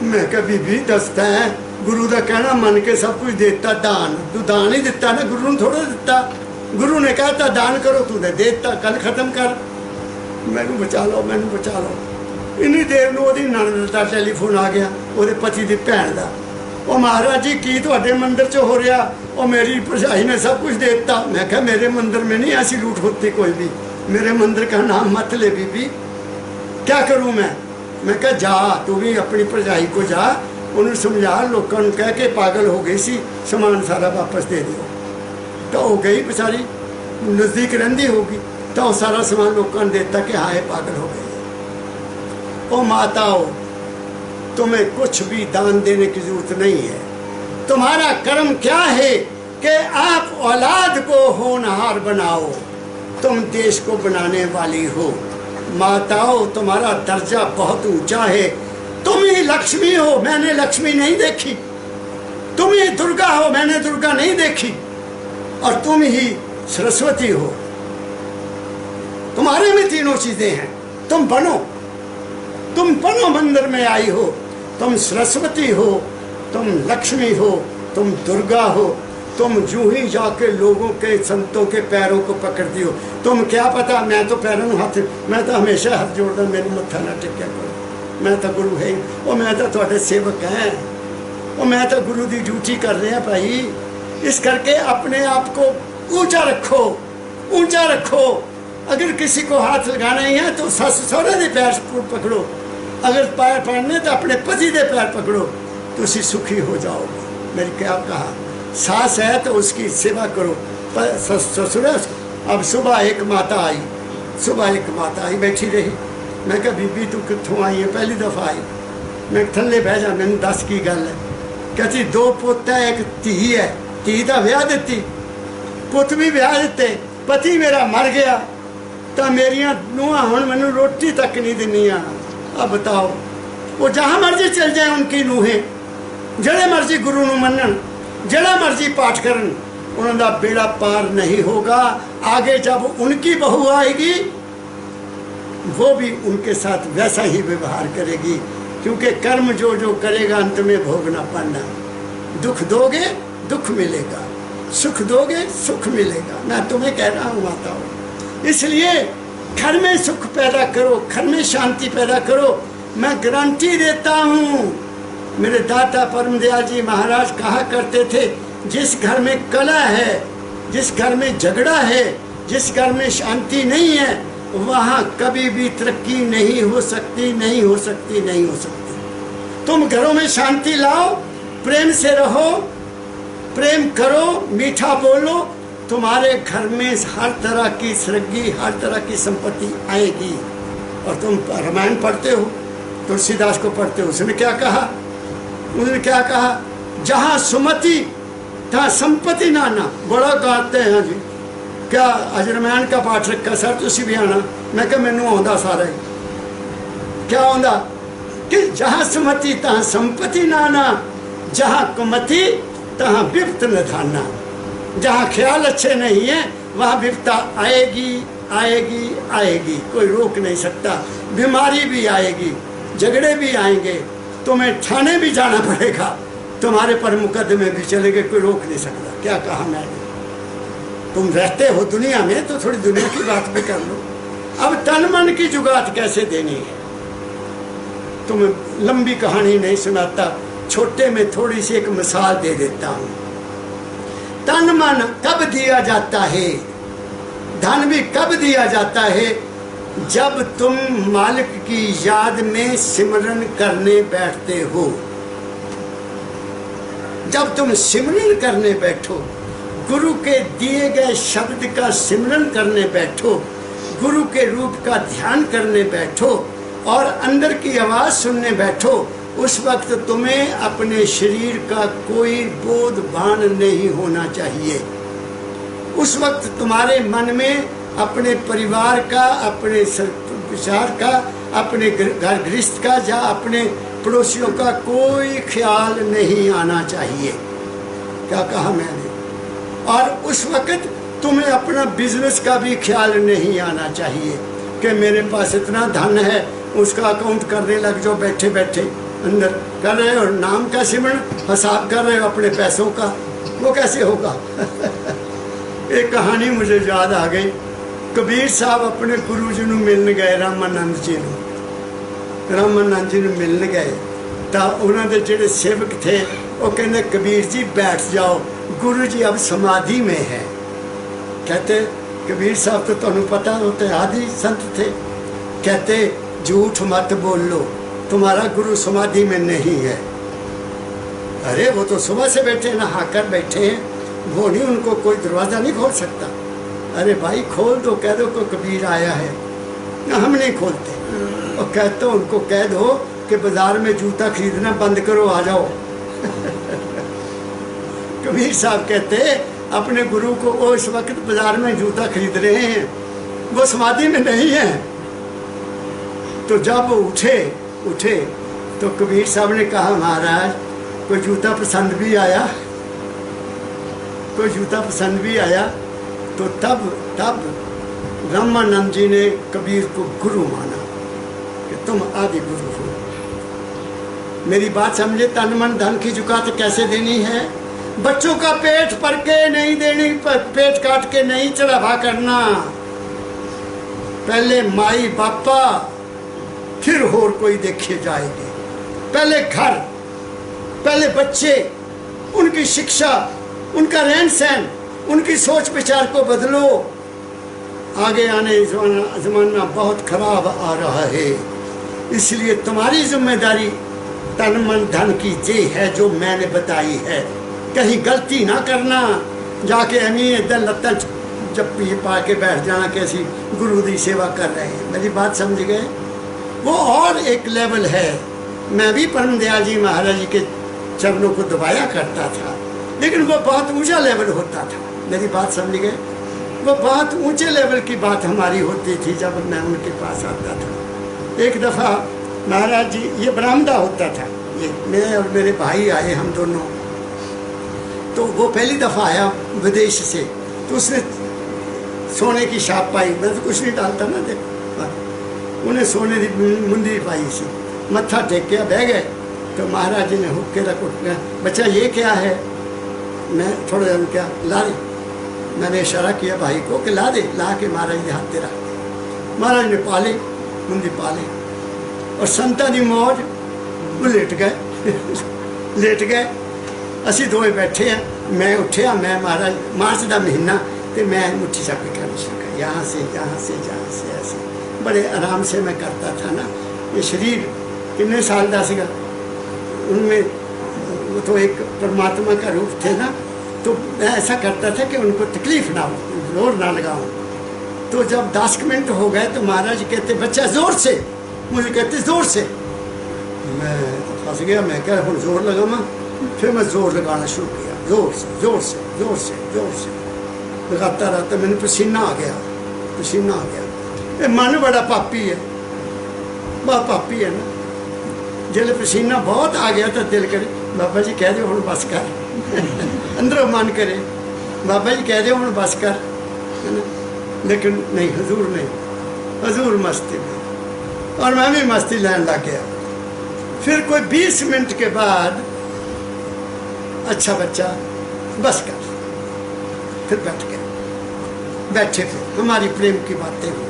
मैं क्या बीबी दसता है गुरु का कहना मन के सब कुछ देता। दान तू दान ही दिता ना, गुरु ने थोड़ा दिता। गुरु ने कहता दान करो, तूने देता, कल खत्म कर। मैनू बचा लो, मैनू बचा लो। इन्नी देर में ओदी ननद का टेलीफोन आ गया, ओदे पति की भैन का। वो महाराज जी की तुहाडे मंदिर च हो रहा? और मेरी भरजाई ने सब कुछ दे दिता। मैं क्या मेरे मंदिर में नहीं ऐसी लूट होती कोई भी, मेरे मंदिर का नाम मत ले बीबी। क्या करूँ मैं क्या जा तू भी अपनी भरजाई को जा, उन्हें समझा, लोगों को कह के पागल हो गई सी, सामान सारा वापस दे दियो। तो हो गई बेचारी, नज़दीक रही होगी, तो सारा सामान लोगों ने देता कि हाँ ये पागल हो गई। ओ माताओं, तुम्हें कुछ भी दान देने की जरूरत नहीं है। तुम्हारा कर्म क्या है कि आप औलाद को होनहार बनाओ। तुम देश को बनाने वाली हो। माताओं, तुम्हारा दर्जा बहुत ऊंचा है। तुम ही लक्ष्मी हो, मैंने लक्ष्मी नहीं देखी। तुम ही दुर्गा हो, मैंने दुर्गा नहीं देखी। और तुम ही सरस्वती हो। तुम्हारे में तीनों चीजें हैं। तुम बनो मंदिर में आई हो। तुम सरस्वती हो, तुम लक्ष्मी हो, तुम दुर्गा हो। तुम यूं ही जाके लोगों के, संतों के पैरों को पकड़ती हो। तुम क्या पता, मैं तो पैरों हाथ, मैं तो हमेशा हाथ जोड़ता, मेरी मत्था ना टेक्या करो, मैं तो गुरु है। और मैं तो थोड़े सेवक हैं, और मैं तो गुरु की ड्यूटी कर रहे हैं भाई। इस करके अपने आप को ऊंचा रखो, ऊंचा रखो। अगर किसी को हाथ लगाना ही है तो सस सहुरे के पैर पकड़ो, अगर पैर पड़ने तो अपने पति दे पैर पकड़ो, तुसी सुखी हो जाओगे। मेरी क्या कहा, सास है तो उसकी सेवा करो, ससुर है। अब सुबह एक माता आई, बैठी रही। मैं कहा बीबी तू कितों आई है? पहली दफ़ा आई। मैं थले बह जा, मैंने दस की गल है। कहती 2 पुत है, एक धी है। धी का ब्याह दिती, पुत भी ब्याह दिते, पति मेरा मर गया, तो मेरिया नूहां हुण मैनू रोटी तक नहीं दिनिया। अब बताओ, वो जहाँ मर्जी चल जाए उनकी नूहें, जड़े मर्जी गुरु नूं मनन, जड़ा मर्जी पाठ करन, उनका बेड़ा पार नहीं होगा। आगे जब उनकी बहू आएगी वो भी उनके साथ वैसा ही व्यवहार करेगी, क्योंकि कर्म जो जो करेगा अंत में भोगना पड़ना। दुख दोगे दुख मिलेगा, सुख दोगे सुख मिलेगा। मैं तुम्हें कह रहा हूँ माताओं, इसलिए घर में सुख पैदा करो, घर में शांति पैदा करो। मैं गारंटी देता हूँ, मेरे दाता परमदयाल जी महाराज कहा करते थे, जिस घर में कलह है, जिस घर में झगड़ा है, जिस घर में शांति नहीं है, वहाँ कभी भी तरक्की नहीं हो सकती, नहीं हो सकती, नहीं हो सकती। तुम घरों में शांति लाओ, प्रेम से रहो, प्रेम करो, मीठा बोलो, तुम्हारे घर में हर तरह की समृद्धि, हर तरह की संपत्ति आएगी। और तुम रामायण पढ़ते हो, तुलसीदास को पढ़ते हो, उसने क्या कहा? उन्होंने क्या कहा? जहाँ सुमति तहाँ संपत्ति नाना। बड़ा गाते हैं जी, क्या अज रामायण का पाठ रखा सर, तुसी भी आना। मैं क्या मैनू आंदा सारा ही, क्या आंदा कि जहाँ सुमति तहाँ संपत्ति नाना, जहाँ कुमति तहाँ विपत निधाना। जहाँ ख्याल अच्छे नहीं है वहाँ विपता आएगी, आएगी, आएगी, कोई रोक नहीं सकता। बीमारी भी आएगी, झगड़े भी आएंगे, तुम्हें थाने भी जाना पड़ेगा, तुम्हारे पर मुकदमे भी चलेंगे, कोई रोक नहीं सकता। क्या कहा मैंने? तुम रहते हो दुनिया में तो थोड़ी दुनिया की बात भी कर लो। अब तन मन की जुगात कैसे देनी है, तुम्हें लंबी कहानी नहीं सुनाता, छोटे में थोड़ी सी एक मिसाल दे देता हूँ। तन मन कब दिया जाता है, धन भी कब दिया जाता है? जब तुम मालिक की याद में सिमरन करने बैठते हो। जब तुम सिमरन करने बैठो, गुरु के दिए गए शब्द का सिमरन करने बैठो, गुरु के रूप का ध्यान करने बैठो और अंदर की आवाज़ सुनने बैठो, उस वक्त तुम्हें अपने शरीर का कोई बोध भान नहीं होना चाहिए। उस वक्त तुम्हारे मन में अपने परिवार का, अपने विचार का, अपने घर गृहस्थ का या अपने पड़ोसियों का कोई ख्याल नहीं आना चाहिए। क्या कहा मैंने? और उस वक्त तुम्हें अपना बिजनेस का भी ख्याल नहीं आना चाहिए कि मेरे पास इतना धन है, उसका अकाउंट करने लग जाओ बैठे बैठे। अंदर कर रहे हो नाम का सिमरन, हिसाब कर रहे हो अपने पैसों का, वो कैसे होगा? एक कहानी मुझे याद आ गई। कबीर साहब अपने गुरु जी ਨੂੰ मिलने गए, रामानंद जी ਨੂੰ। रामानंद जी ਨੂੰ मिलने गए तो उन्होंने ਜਿਹੜੇ सेवक थे वो कहने कबीर जी बैठ जाओ, गुरु जी अब समाधि में है। कहते कबीर साहब तो तुम्हें पता होते आदि संत थे। कहते झूठ मत बोल लो, तुम्हारा गुरु समाधि में नहीं है। अरे वो तो सुबह से बैठे नहा कर बैठे हैं, वो नहीं, उनको कोई दरवाज़ा नहीं खोल सकता। अरे भाई खोल दो, कह दो को कबीर आया है। हम नहीं खोलते, और कहते उनको कह दो कि बाजार में जूता खरीदना बंद करो, आ जाओ। कबीर साहब कहते अपने गुरु को वो इस वक्त बाजार में जूता खरीद रहे हैं, वो समाधि में नहीं है। तो जब वो उठे तो कबीर साहब ने कहा महाराज कोई जूता पसंद भी आया, कोई जूता पसंद भी आया। तो तब रामानंद जी ने कबीर को गुरु माना कि तुम आदि गुरु हो। मेरी बात समझे? तन मन धन की जुकात कैसे देनी है? बच्चों का पेट भर के नहीं देनी, पेट काट के नहीं चढ़ावा करना। पहले माई बापा, फिर और कोई देखे जाएगी। पहले घर, पहले बच्चे, उनकी शिक्षा, उनका रहन सहन, उनकी सोच विचार को बदलो। आगे आने जमाना बहुत खराब आ रहा है। इसलिए तुम्हारी जिम्मेदारी तन मन धन की ये है जो मैंने बताई है। कहीं गलती ना करना, जाके अमीर इधर लत्ता जब ये पा के बैठ जाना कि असी गुरु की सेवा कर रहे हैं। मेरी बात समझ गए? वो और एक लेवल है। मैं भी परम दयाल जी महाराज जी के चरणों को दबाया करता था, लेकिन वो बहुत ऊंचा लेवल होता था। मेरी बात समझ गए? वो बहुत ऊंचे लेवल की बात हमारी होती थी जब मैं उनके पास आता था। एक दफ़ा महाराज जी, ये बरामदा होता था, ये मैं और मेरे भाई आए, हम दोनों। तो वो पहली दफ़ा आया विदेश से, तो उसने सोने की छाप पाई। मैं तो कुछ नहीं डालता ना, देखो उन्हें सोने की मुंदरी पाई सी। मत्था टेकिया, बह गए। तो महाराज जी ने हुक्के रख उठ गया, बच्चा ये क्या है? मैं थोड़ा क्या ला दे, मैंने इशारा किया भाई को कि ला दे। ला के महाराज ने हाथ तेरा, महाराज ने पाले, मुंदी पाले, और संता दी मौज वो लेट गए लेट गए। असी दोवे बैठे हैं, मैं उठिया, मैं महाराज मार्च का महीना, तो मैं मुट्ठी छापी करनी शुरू, यहाँ से यहाँ से यहाँ से ऐसे बड़े आराम से मैं करता था ना। ये शरीर कितने साल का सीगा, उनमें वो तो एक परमात्मा का रूप थे ना, तो मैं ऐसा करता था कि उनको तकलीफ ना हो, जोर ना लगाऊं। तो जब 10 मिनट हो गए तो महाराज कहते बच्चा जोर से, मुझे कहते जोर से। मैं तो फंस गया, मैं क्या हूँ जोर लगाऊँ? फिर मैं जोर लगाना शुरू किया, जोर से जोर से जोर से जोर से लगाता रहा। तो मैंने पसीना आ गया, पसीना आ गया। ये मन बड़ा पापी है, बहुत पापी है ना। जब पसीना बहुत आ गया तो दिल करे बाबा जी कह दो हूँ बस कर अंदरों मन करे बाबा जी कह दो हूँ बस कर, है ना। लेकिन नहीं, हजूर नहीं, हजूर मस्ती में, और मैं भी मस्ती लेने लग गया। फिर कोई 20 मिनट के बाद अच्छा बच्चा बस कर, फिर बैठ गया। बैठे फिर हमारी प्रेम की बातें हुई,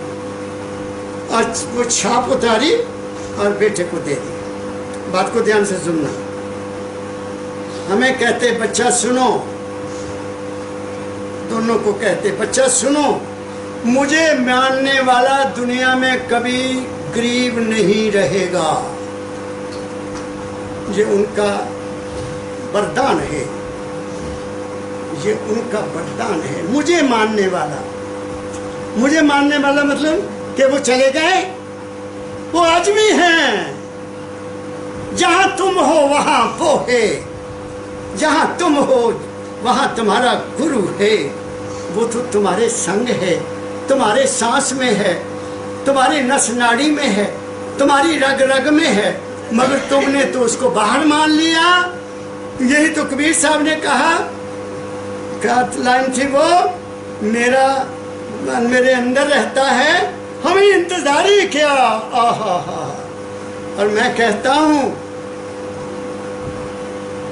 और वो छाप उतारी और बेटे को दे दी। बात को ध्यान से सुनना। हमें कहते बच्चा सुनो, दोनों को कहते बच्चा सुनो, मुझे मानने वाला दुनिया में कभी गरीब नहीं रहेगा। ये उनका वरदान है, ये उनका वरदान है। मुझे मानने वाला, मुझे मानने वाला मतलब कि वो चले गए, वो आज भी हैं। जहां तुम हो वहां वो है, जहां तुम हो वहां तुम्हारा गुरु है। वो तो तुम्हारे संग है, तुम्हारे सांस में है, तुम्हारी नस नाड़ी में है, तुम्हारी रग रग में है, मगर तुमने तो उसको बाहर मान लिया। यही तो कबीर साहब ने कहा, क्या लाइन थी वो, मेरा मेरे अंदर रहता है, हमें इंतजार ही क्या। आहा हा। और मैं कहता हूं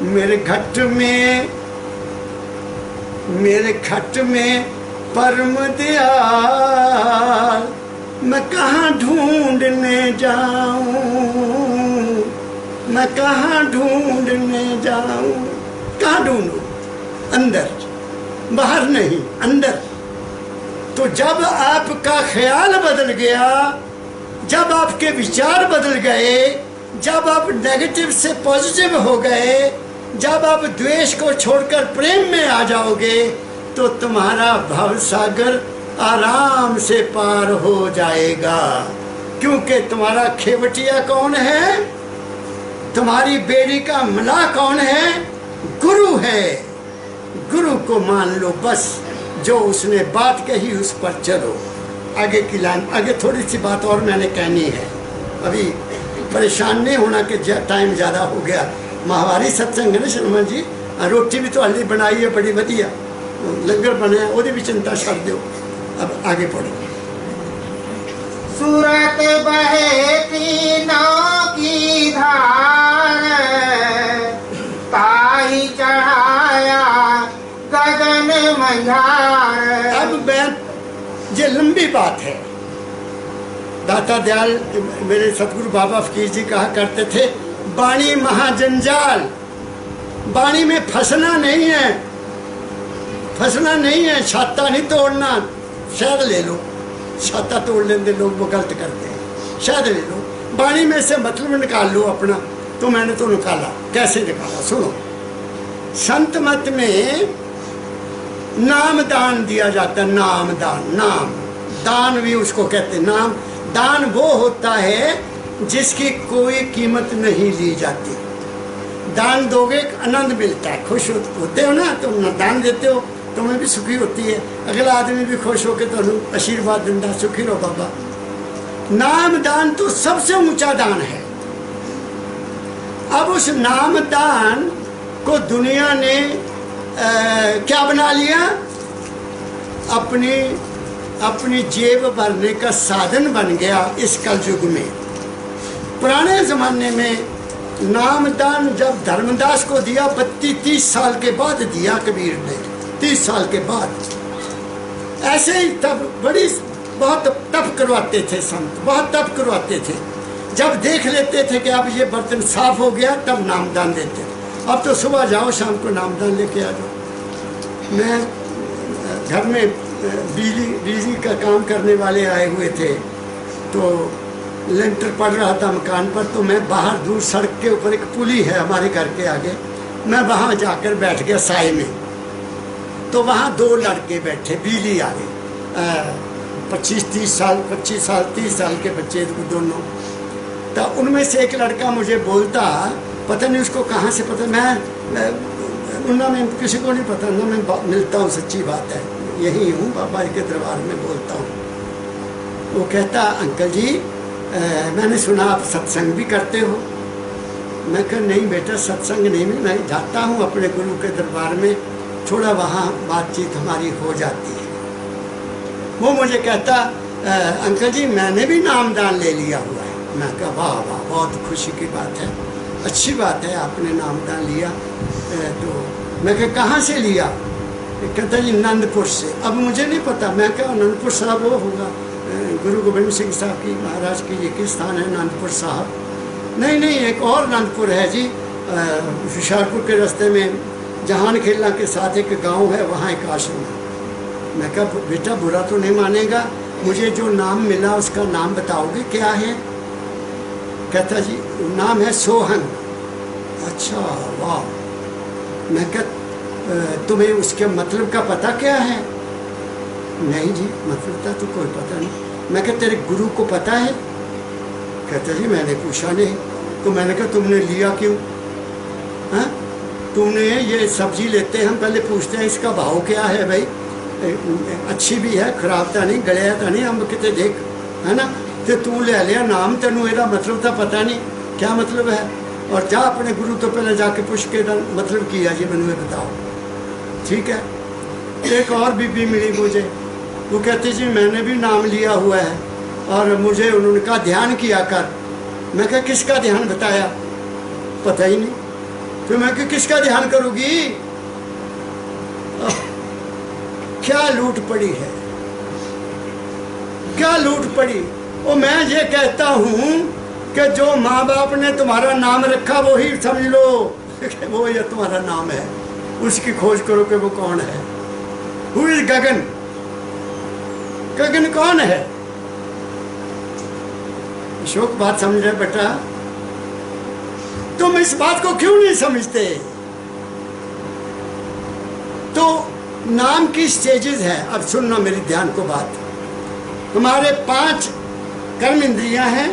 मेरे घट में परम दयाल, मैं कहाँ ढूंढने जाऊं, मैं कहाँ ढूंढने जाऊं। कहाँ ढूंढूं? अंदर, बाहर नहीं, अंदर। तो जब आपका ख्याल बदल गया, जब आपके विचार बदल गए, जब आप नेगेटिव से पॉजिटिव हो गए, जब आप द्वेष को छोड़कर प्रेम में आ जाओगे, तो तुम्हारा भव सागर आराम से पार हो जाएगा। क्योंकि तुम्हारा खेवटिया कौन है? तुम्हारी बेड़ी का मला कौन है? गुरु है। गुरु को मान लो बस, जो उसने बात कही उस पर चलो। आगे की लाइन, आगे थोड़ी सी बात और मैंने कहनी है, अभी परेशान नहीं होना कि टाइम ज़्यादा हो गया। माहवारी सत्संग है ना शर्मा जी, रोटी भी तो हल्दी बनाई है बड़ी वधिया, लंगर बनया, वो भी चिंता छड़ दो। अब आगे पढ़ो। सूरत बहे तीनों की धार, ताही चढ़ाया गगन मंझार। अब मैं, ये लंबी बात है। दाता दयाल मेरे सतगुरु बाबा फकीर जी कहा करते थे, बाणी महाजंजाल, बाणी में फंसना नहीं है, फंसना नहीं है। छाता नहीं तोड़ना, शायद ले लो, छाता तोड़ लेते लोग, वो गलत करते हैं। शायद ले लो, वाणी में से मतलब निकाल लो अपना। तो मैंने तो निकाला। कैसे निकाला सुनो। संत मत में नाम दान दिया जाता है। नाम दान, नाम दान भी उसको कहते हैं। नाम दान वो होता है जिसकी कोई कीमत नहीं ली जाती। दान दोगे आनंद मिलता है, खुश होते हो ना, तुम दान देते हो तुम्हें भी सुखी होती है, अगला आदमी भी खुश होकर तो आशीर्वाद दिंदा, सुखी रहो बाबा। नाम दान तो सबसे ऊंचा दान है। अब उस नाम दान को दुनिया ने क्या बना लिया? अपनी जेब भरने का साधन बन गया इस कलयुग में। पुराने जमाने में नाम दान जब धर्मदास को दिया 32-30 साल के बाद दिया कबीर ने, 30 साल के बाद। ऐसे ही तब बहुत तप करवाते थे संत, बहुत तप करवाते थे। जब देख लेते थे कि अब ये बर्तन साफ हो गया तब नामदान देते। अब तो सुबह जाओ शाम को नामदान लेके आ जाओ। मैं घर में बिजली का काम करने वाले आए हुए थे, तो लेंटर पड़ रहा था मकान पर, तो मैं बाहर दूर सड़क के ऊपर एक पुली है हमारे घर के आगे, मैं वहाँ जाकर बैठ गया साए में। तो वहाँ 2 लड़के बैठे, बिजली आ गए, 25-30 साल, 25 साल 30 साल के बच्चे दोनों। तो उनमें से एक लड़का मुझे बोलता, पता नहीं उसको कहाँ से पता, मैं उन्ना में किसी को नहीं पता ना, मैं मिलता हूँ, सच्ची बात है, यही हूँ बाबा के दरबार में बोलता हूँ। वो कहता, अंकल जी मैंने सुना आप सत्संग भी करते हो। मैं कहा नहीं बेटा, सत्संग नहीं, मैं जाता हूँ अपने गुरु के दरबार में, थोड़ा वहाँ बातचीत हमारी हो जाती है। वो मुझे कहता, अंकल जी मैंने भी नामदान ले लिया हुआ है। मैं कहा वाह वाह, बहुत खुशी की बात है, अच्छी बात है आपने नामदान लिया। तो मैं कहा कहाँ से लिया? कहता जी आनंदपुर से। अब मुझे नहीं पता, मैं कहा आनंदपुर साहब वो होगा गुरु गोविंद सिंह साहब की, महाराज की एक स्थान है आनंदपुर साहब। नहीं एक और आनंदपुर है जी, हुशियारपुर के रास्ते में जहान खेलना के साथ एक गांव है, वहाँ एक आश्रम है। मैं कहा बेटा बुरा तो नहीं मानेगा, मुझे जो नाम मिला उसका नाम बताओगे क्या है? कहता जी नाम है सोहन। अच्छा वाह। मैं कहा तुम्हें उसके मतलब का पता क्या है? नहीं जी मतलब का तो कोई पता नहीं। मैं कहा तेरे गुरु को पता है? कहता जी मैंने पूछा नहीं। तो मैंने कहा तुमने लिया क्यों? हाँ, तुमने ये सब्जी लेते हैं, हम पहले पूछते हैं इसका भाव क्या है भाई, अच्छी भी है, खराब तो नहीं, गलिया तो नहीं, हम कितने देख, है ना। तो तू ले लिया नाम, तेनू एदा मतलब तो पता नहीं क्या मतलब है, और जा अपने गुरु तो पहले जाके पूछ के मतलब किया जी मैंने बताओ। ठीक है। एक और बीबी मिली मुझे, वो कहती जी मैंने भी नाम लिया हुआ है और मुझे उन्होंने कहा ध्यान किया कर। मैं कहा किसका ध्यान बताया? पता ही नहीं। फिर मैं कहा किसका ध्यान करूँगी? क्या लूट पड़ी है, क्या लूट पड़ी। और मैं ये कहता हूँ कि जो माँ बाप ने तुम्हारा नाम रखा वही समझ लो वो ये तुम्हारा नाम है, उसकी खोज करो कि वो कौन है। हु इज गगन? गगन कौन है? अशोक बात समझ रहे बेटा? तुम इस बात को क्यों नहीं समझते? तो नाम की स्टेजेस है। अब सुनना मेरी ध्यान को बात। हमारे 5 कर्म इंद्रियां हैं,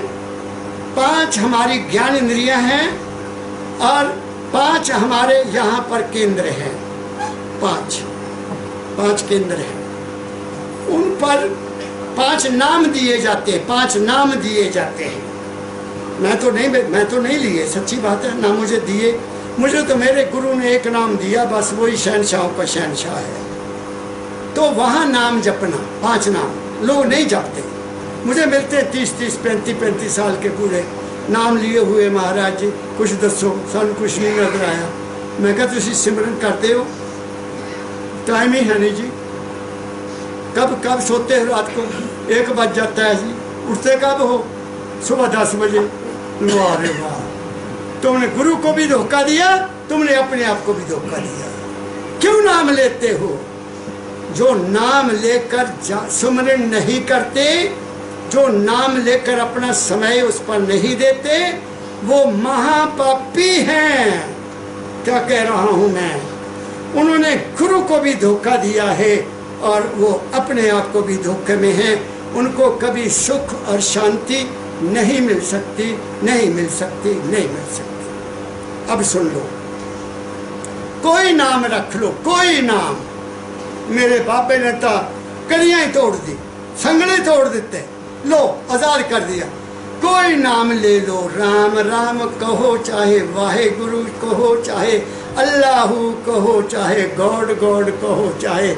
5 हमारी ज्ञान इंद्रियां हैं, और 5 हमारे यहाँ पर केंद्र हैं। 5 केंद्र हैं, उन पर 5 नाम दिए जाते हैं। 5 नाम दिए जाते हैं। मैं तो नहीं लिए, सच्ची बात है ना, मुझे दिए। मुझे तो मेरे गुरु ने एक नाम दिया, बस वही शहनशाहों का शहनशाह है। तो वहाँ नाम जपना, 5 नाम लोग नहीं जपते। मुझे मिलते 30-30, 35-35 साल के बूढ़े नाम लिए हुए, महाराज जी कुछ दसो, सन कुछ नहीं नजर आया। मैं कहा तुम सिमरन करते हो? टाइम ही है नहीं जी। कब सोते हो? रात को 1 बज जाता है जी। उठते कब हो? सुबह 10 बजे। वाह रे वाह, तुमने गुरु को भी धोखा दिया, तुमने अपने आप को भी धोखा दिया। क्यों नाम लेते हो? जो नाम लेकर सुमरन नहीं करते, जो नाम लेकर अपना समय उस पर नहीं देते वो महापापी हैं। क्या कह रहा हूं मैं? उन्होंने गुरु को भी धोखा दिया है और वो अपने आप को भी धोखे में हैं। उनको कभी सुख और शांति नहीं मिल सकती, नहीं मिल सकती, नहीं मिल सकती। अब सुन लो, कोई नाम रख लो, कोई नाम। मेरे बापे ने तो कड़ियां ही तोड़ दी, संगड़े तोड़ देते, लो आजाद कर दिया। कोई नाम ले लो, राम राम कहो, चाहे वाहे गुरु कहो, चाहे अल्लाहू कहो, चाहे गॉड गॉड कहो, चाहे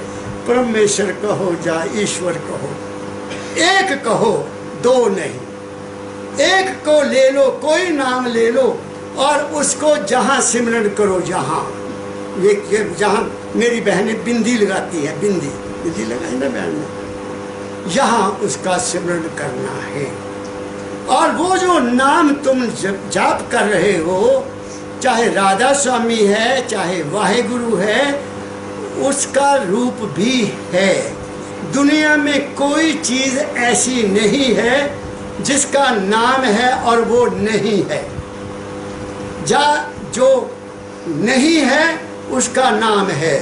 परमेश्वर कहो, या ईश्वर कहो। एक कहो, दो नहीं। एक को ले लो, कोई नाम ले लो और उसको जहां सिमरन करो, जहां ये जहां मेरी बहनें बिंदी लगाती है, बिंदी लगाई ना बहन ने, यहाँ उसका सिमरन करना है। और वो जो नाम तुम जाप कर रहे हो, चाहे राधा स्वामी है, चाहे वाहेगुरु है, उसका रूप भी है। दुनिया में कोई चीज ऐसी नहीं है जिसका नाम है और वो नहीं है। जो नहीं है उसका नाम है,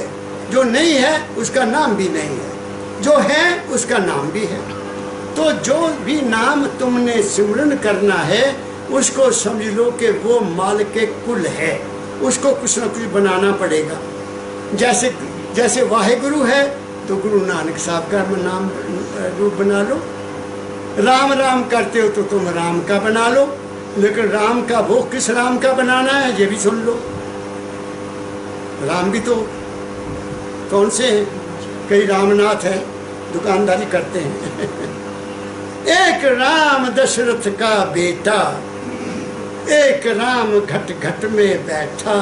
जो नहीं है उसका नाम भी नहीं है, जो है उसका नाम भी है। तो जो भी नाम तुमने सिमरन करना है उसको समझ लो कि वो माल के कुल है, उसको कुछ ना कुछ बनाना पड़ेगा। जैसे वाहेगुरु है तो गुरु नानक साहब का नाम रूप बना लो। राम राम करते हो तो तुम राम का बना लो, लेकिन राम का वो किस राम का बनाना है ये भी सुन लो। राम भी तो कौन से हैं? कई रामनाथ हैं, दुकानदारी करते हैं। एक राम दशरथ का बेटा, एक राम घट घट में बैठा,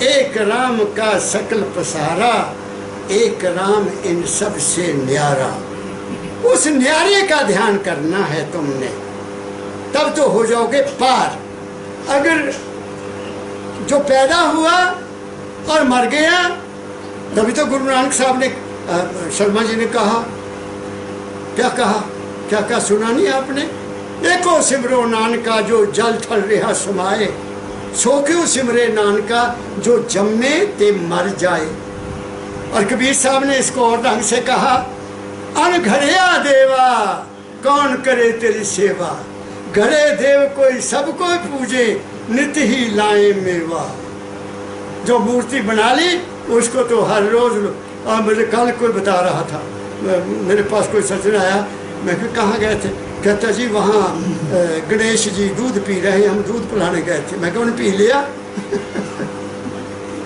एक राम का सकल पसारा, एक राम इन सब से न्यारा। उस न्यारे का ध्यान करना है तुमने, तब तो हो जाओगे पार। अगर जो पैदा हुआ और मर गया, तभी तो गुरु नानक साहब ने, शर्मा जी ने कहा, क्या कहा, क्या क्या सुना नहीं आपने? एको सिमरो नानका जो जल थल रहा समाए, सो क्यों सिमरे नानका जो जम्मे ते मर जाए। और कबीर साहब ने इसको और ढंग से कहा, अनघड़िया देवा कौन करे तेरी सेवा, घड़े देव कोई सब कोई पूजे, नित ही लाए मेवा। जो मूर्ति बना ली उसको तो हर रोज, मुझे कल कोई बता रहा था, मेरे पास कोई सज्जन आया, मैं कहा कहाँ गए थे? कहता जी वहाँ गणेश जी दूध पी रहे हैं, हम दूध पिलाने गए थे। मैं कहा उन्हें पी लिया?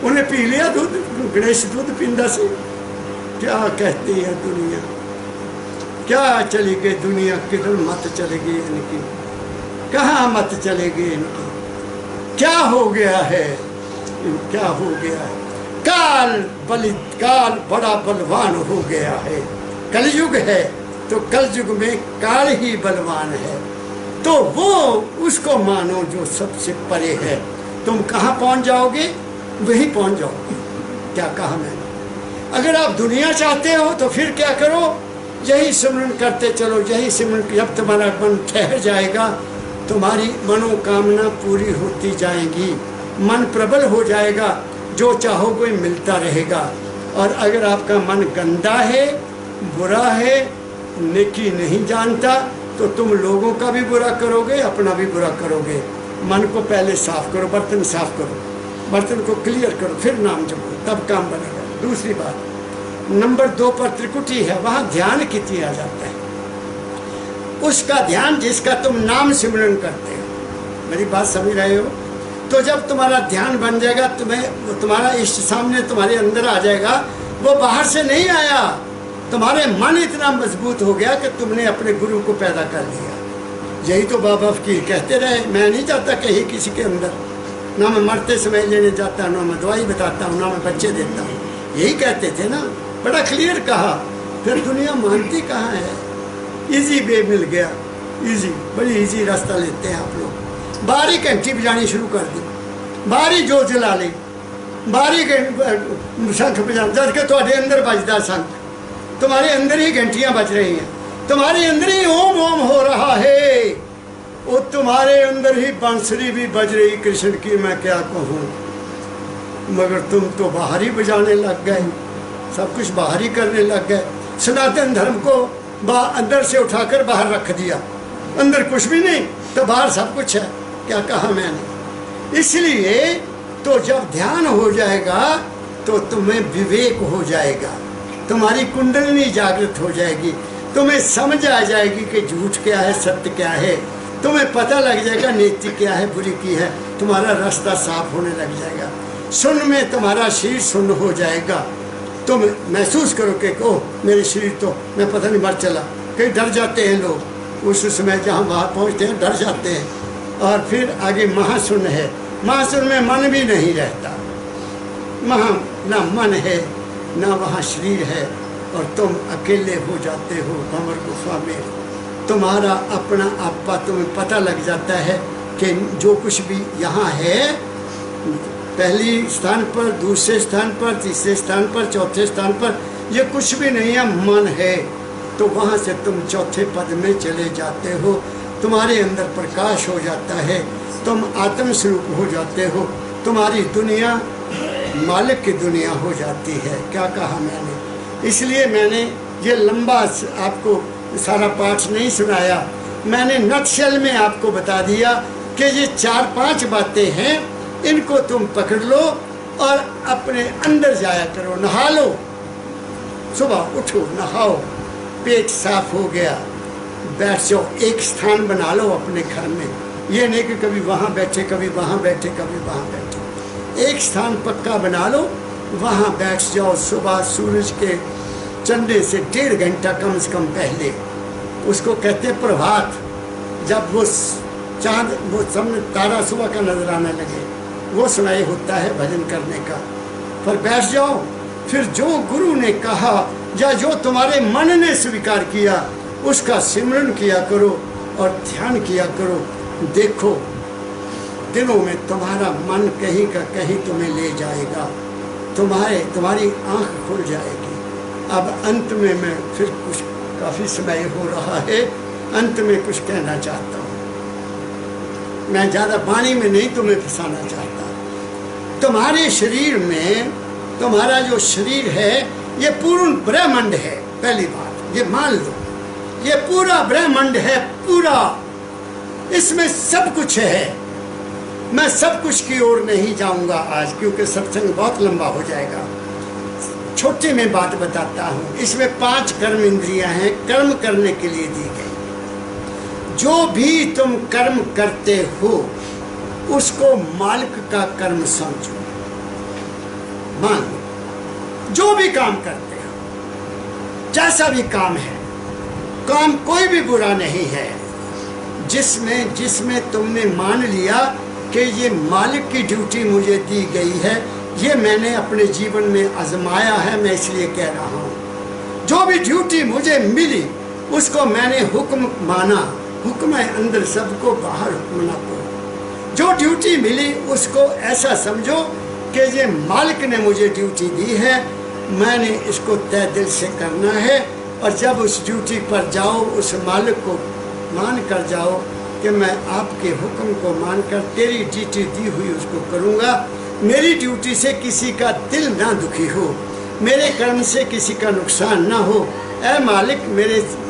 उन्हें पी लिया दूध? गणेश दूध पींदा से। क्या कहती है दुनिया, क्या चली गई दुनिया, किधर मत चलेगी इनकी, कहाँ मत चलेगी इनकी, क्या हो गया है, क्या हो गया है। काल बड़ा बलवान हो गया है। कलयुग है तो कलयुग में काल ही बलवान है, तो वो उसको मानो जो सबसे परे है। तुम कहाँ पहुँच जाओगे? वहीं पहुँच जाओगे। क्या कहा मैंने? अगर आप दुनिया चाहते हो तो फिर क्या करो? यही सिमरन करते चलो, यही सिमरन। जब तुम्हारा मन ठहर जाएगा, तुम्हारी मनोकामना पूरी होती जाएगी, मन प्रबल हो जाएगा, जो चाहोगे मिलता रहेगा। और अगर आपका मन गंदा है, बुरा है, नेकी नहीं जानता, तो तुम लोगों का भी बुरा करोगे, अपना भी बुरा करोगे। मन को पहले साफ करो, बर्तन साफ करो, बर्तन को क्लियर करो, फिर नाम जपो, तब काम बनेगा। दूसरी बात, नंबर 2 पर त्रिकुटी है, वहाँ ध्यान कितनी आ जाता है। उसका ध्यान जिसका तुम नाम सिमरन करते हो। मेरी बात समझ रहे हो? तो जब तुम्हारा ध्यान बन जाएगा, तुम्हें तुम्हारा इष्ट सामने तुम्हारे अंदर आ जाएगा, वो बाहर से नहीं आया। तुम्हारे मन इतना मजबूत हो गया कि तुमने अपने गुरु को पैदा कर लिया। यही तो बाबा फकीर कहते रहे, मैं नहीं चाहता कहीं किसी के अंदर, ना मैं मरते समय लेने जाता, ना मैं दवाई बताता हूँ, ना मैं बच्चे देता हूँ। यही कहते थे ना, बड़ा क्लियर कहा। फिर दुनिया मानती कहाँ है? इजी वे मिल गया, इजी, बड़ी इजी रास्ता लेते हैं आप लोग। बारी घंटी बजानी शुरू कर दी, बारी जो जला ली, बारी शंख बजा, जबकि तुम्हारे अंदर बजदा शंख, तुम्हारे अंदर ही घंटियाँ बज रही हैं। तुम्हारे अंदर ही ओम ओम हो रहा है, वो तुम्हारे अंदर ही बांसुरी भी बज रही कृष्ण की, मैं क्या कहूँ। मगर तुम तो बाहर ही बजाने लग गए, सब कुछ बाहर ही करने लग गए। सनातन धर्म को अंदर से उठाकर बाहर रख दिया, अंदर कुछ भी नहीं तो बाहर सब कुछ है। क्या कहा मैंने? इसलिए तो जब ध्यान हो जाएगा तो तुम्हें विवेक हो जाएगा, तुम्हारी कुंडलिनी जागृत हो जाएगी, तुम्हें समझ आ जाएगी कि झूठ क्या है सत्य क्या है, तुम्हें पता लग जाएगा नीति क्या है बुरी की है, तुम्हारा रास्ता साफ होने लग जाएगा। सुन में तुम्हारा शरीर सुन्न हो जाएगा, तुम महसूस करो कि ओह मेरे शरीर तो मैं पता नहीं मर चला। कई डर जाते हैं लोग, उस समय जहाँ वहाँ पहुँचते हैं डर जाते हैं। और फिर आगे महाशून्य है, महाशून्य में मन भी नहीं रहता, वहाँ ना मन है ना वहाँ शरीर है, और तुम अकेले हो जाते हो भंवर गुफा में। तुम्हारा अपना आपा तुम्हें पता लग जाता है कि जो कुछ भी यहाँ है, पहली स्थान पर, दूसरे स्थान पर, तीसरे स्थान पर, चौथे स्थान पर, ये कुछ भी नहीं है, मन है। तो वहाँ से तुम चौथे पद में चले जाते हो, तुम्हारे अंदर प्रकाश हो जाता है, तुम आत्म स्वरूप हो जाते हो, तुम्हारी दुनिया मालिक की दुनिया हो जाती है। क्या कहा मैंने? इसलिए मैंने ये लंबा आपको सारा पाठ नहीं सुनाया, मैंने नटशेल में आपको बता दिया कि ये 4-5 बातें हैं, इनको तुम पकड़ लो और अपने अंदर जाया करो। नहा लो, सुबह उठो नहाओ, पेट साफ हो गया, बैठ जाओ, एक स्थान बना लो अपने घर में। ये नहीं कि कभी वहाँ बैठे कभी वहाँ बैठे कभी वहाँ बैठे, एक स्थान पक्का बना लो, वहाँ बैठ जाओ। सुबह सूरज के चंदे से 1.5 घंटा कम से कम पहले, उसको कहते हैं प्रभात, जब वो चाँद वो सामने तारा सुबह का नजर आने लगे, वो समय होता है भजन करने का। पर बैठ जाओ, फिर जो गुरु ने कहा या जो तुम्हारे मन ने स्वीकार किया उसका सिमरन किया करो और ध्यान किया करो। देखो दिनों में तुम्हारा मन कहीं का कहीं तुम्हें ले जाएगा, तुम्हारी आंख खुल जाएगी। अब अंत में मैं फिर कुछ काफ़ी समय हो रहा है, अंत में कुछ कहना चाहता हूँ। मैं ज़्यादा वाणी में नहीं तुम्हें फंसाना चाहता। तुम्हारे शरीर में, तुम्हारा जो शरीर है ये पूर्ण ब्रह्मांड है। पहली बात ये मान लो, ये पूरा ब्रह्मांड है, पूरा, इसमें सब कुछ है। मैं सब कुछ की ओर नहीं जाऊंगा आज, क्योंकि सत्संग बहुत लंबा हो जाएगा। छोटी में बात बताता हूँ। इसमें 5 कर्म इंद्रियां हैं, कर्म करने के लिए दी गई। जो भी तुम कर्म करते हो उसको मालिक का कर्म समझो। मान लो जो भी काम करते हो, जैसा भी काम है, काम कोई भी बुरा नहीं है, जिसमें तुमने मान लिया कि ये मालिक की ड्यूटी मुझे दी गई है, ये मैंने अपने जीवन में आजमाया है, मैं इसलिए कह रहा हूँ। जो भी ड्यूटी मुझे मिली उसको मैंने हुक्म माना। हुक्म है अंदर, सबको बाहर हुक्म ना करो। जो ड्यूटी मिली उसको ऐसा समझो कि ये मालिक ने मुझे ड्यूटी दी है, मैंने इसको तय दिल से करना है। और जब उस ड्यूटी पर जाओ, उस मालिक को मान कर जाओ कि मैं आपके हुक्म को मानकर तेरी ड्यूटी दी हुई उसको करूँगा। मेरी ड्यूटी से किसी का दिल ना दुखी हो, मेरे कर्म से किसी का नुकसान ना हो। ऐ मालिक,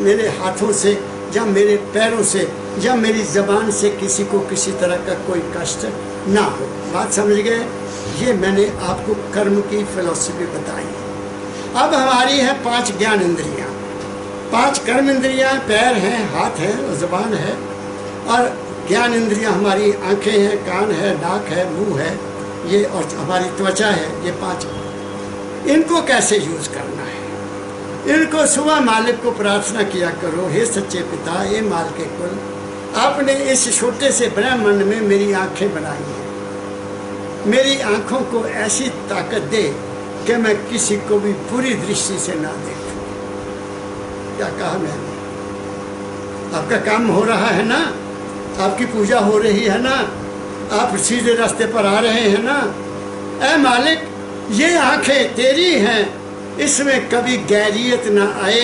मेरे हाथों से या मेरे पैरों से या मेरी ज़बान से किसी को किसी तरह का कोई कष्ट ना हो। बात समझ गए? ये मैंने आपको कर्म की फिलॉसफी बताई। अब हमारी है 5 ज्ञान इंद्रियाँ, 5 कर्म इंद्रियाँ, पैर हैं, हाथ है और ज़बान है। और ज्ञान इंद्रियाँ हमारी आँखें हैं, कान है, नाक है, मुंह है, ये और हमारी त्वचा है। ये 5, इनको कैसे यूज़ करना है? इनको सुबह मालिक को प्रार्थना किया करो, हे सच्चे पिता, हे माल के कुल, आपने इस छोटे से ब्रह्मांड में मेरी आँखें बनाई हैं, मेरी आँखों को ऐसी ताकत दे कि मैं किसी को भी बुरी दृष्टि से ना देखूं। क्या कहा मैंने? आपका काम हो रहा है ना, आपकी पूजा हो रही है ना, आप सीधे रास्ते पर आ रहे हैं ना। ऐ मालिक, ये आँखें तेरी हैं, इसमें कभी गैरियत ना आए,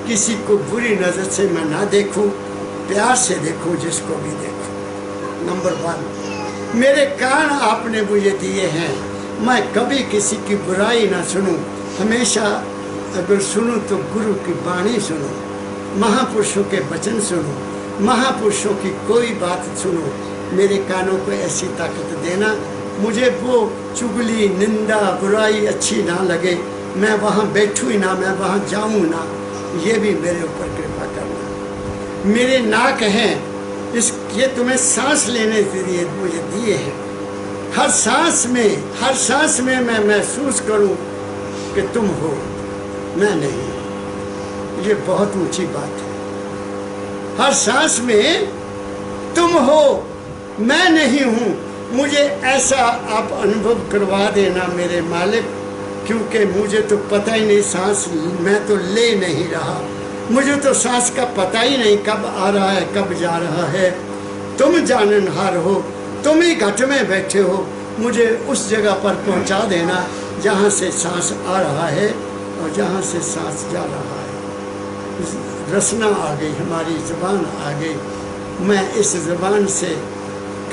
किसी को बुरी नज़र से मैं ना देखूं, प्यार से देखूं जिसको भी देखूं। नंबर 1, मेरे कान आपने मुझे दिए हैं, मैं कभी किसी की बुराई ना सुनूं, हमेशा अगर सुनूं तो गुरु की वाणी सुनूं, महापुरुषों के वचन सुनूं, महापुरुषों की कोई बात सुनूं। मेरे कानों को ऐसी ताकत देना, मुझे वो चुगली, निंदा, बुराई अच्छी ना लगे, मैं वहाँ बैठूँ ही ना, मैं वहाँ जाऊँ ना, ये भी मेरे ऊपर कृपा करना। मेरे नाक हैं, ये तुम्हें सांस लेने के लिए मुझे दिए हैं। हर सांस में मैं महसूस करूं कि तुम हो, मैं नहीं। ये बहुत ऊंची बात है। हर सांस में तुम हो, मैं नहीं हूं। मुझे ऐसा आप अनुभव करवा देना मेरे मालिक, क्योंकि मुझे तो पता ही नहीं, सांस मैं तो ले नहीं रहा, मुझे तो सांस का पता ही नहीं कब आ रहा है कब जा रहा है। तुम जाननहार हो, तुम ही घट में बैठे हो, मुझे उस जगह पर पहुंचा देना जहाँ से सांस आ रहा है और जहाँ से सांस जा रहा है। रसना आ गई, हमारी ज़बान आ गई। मैं इस ज़बान से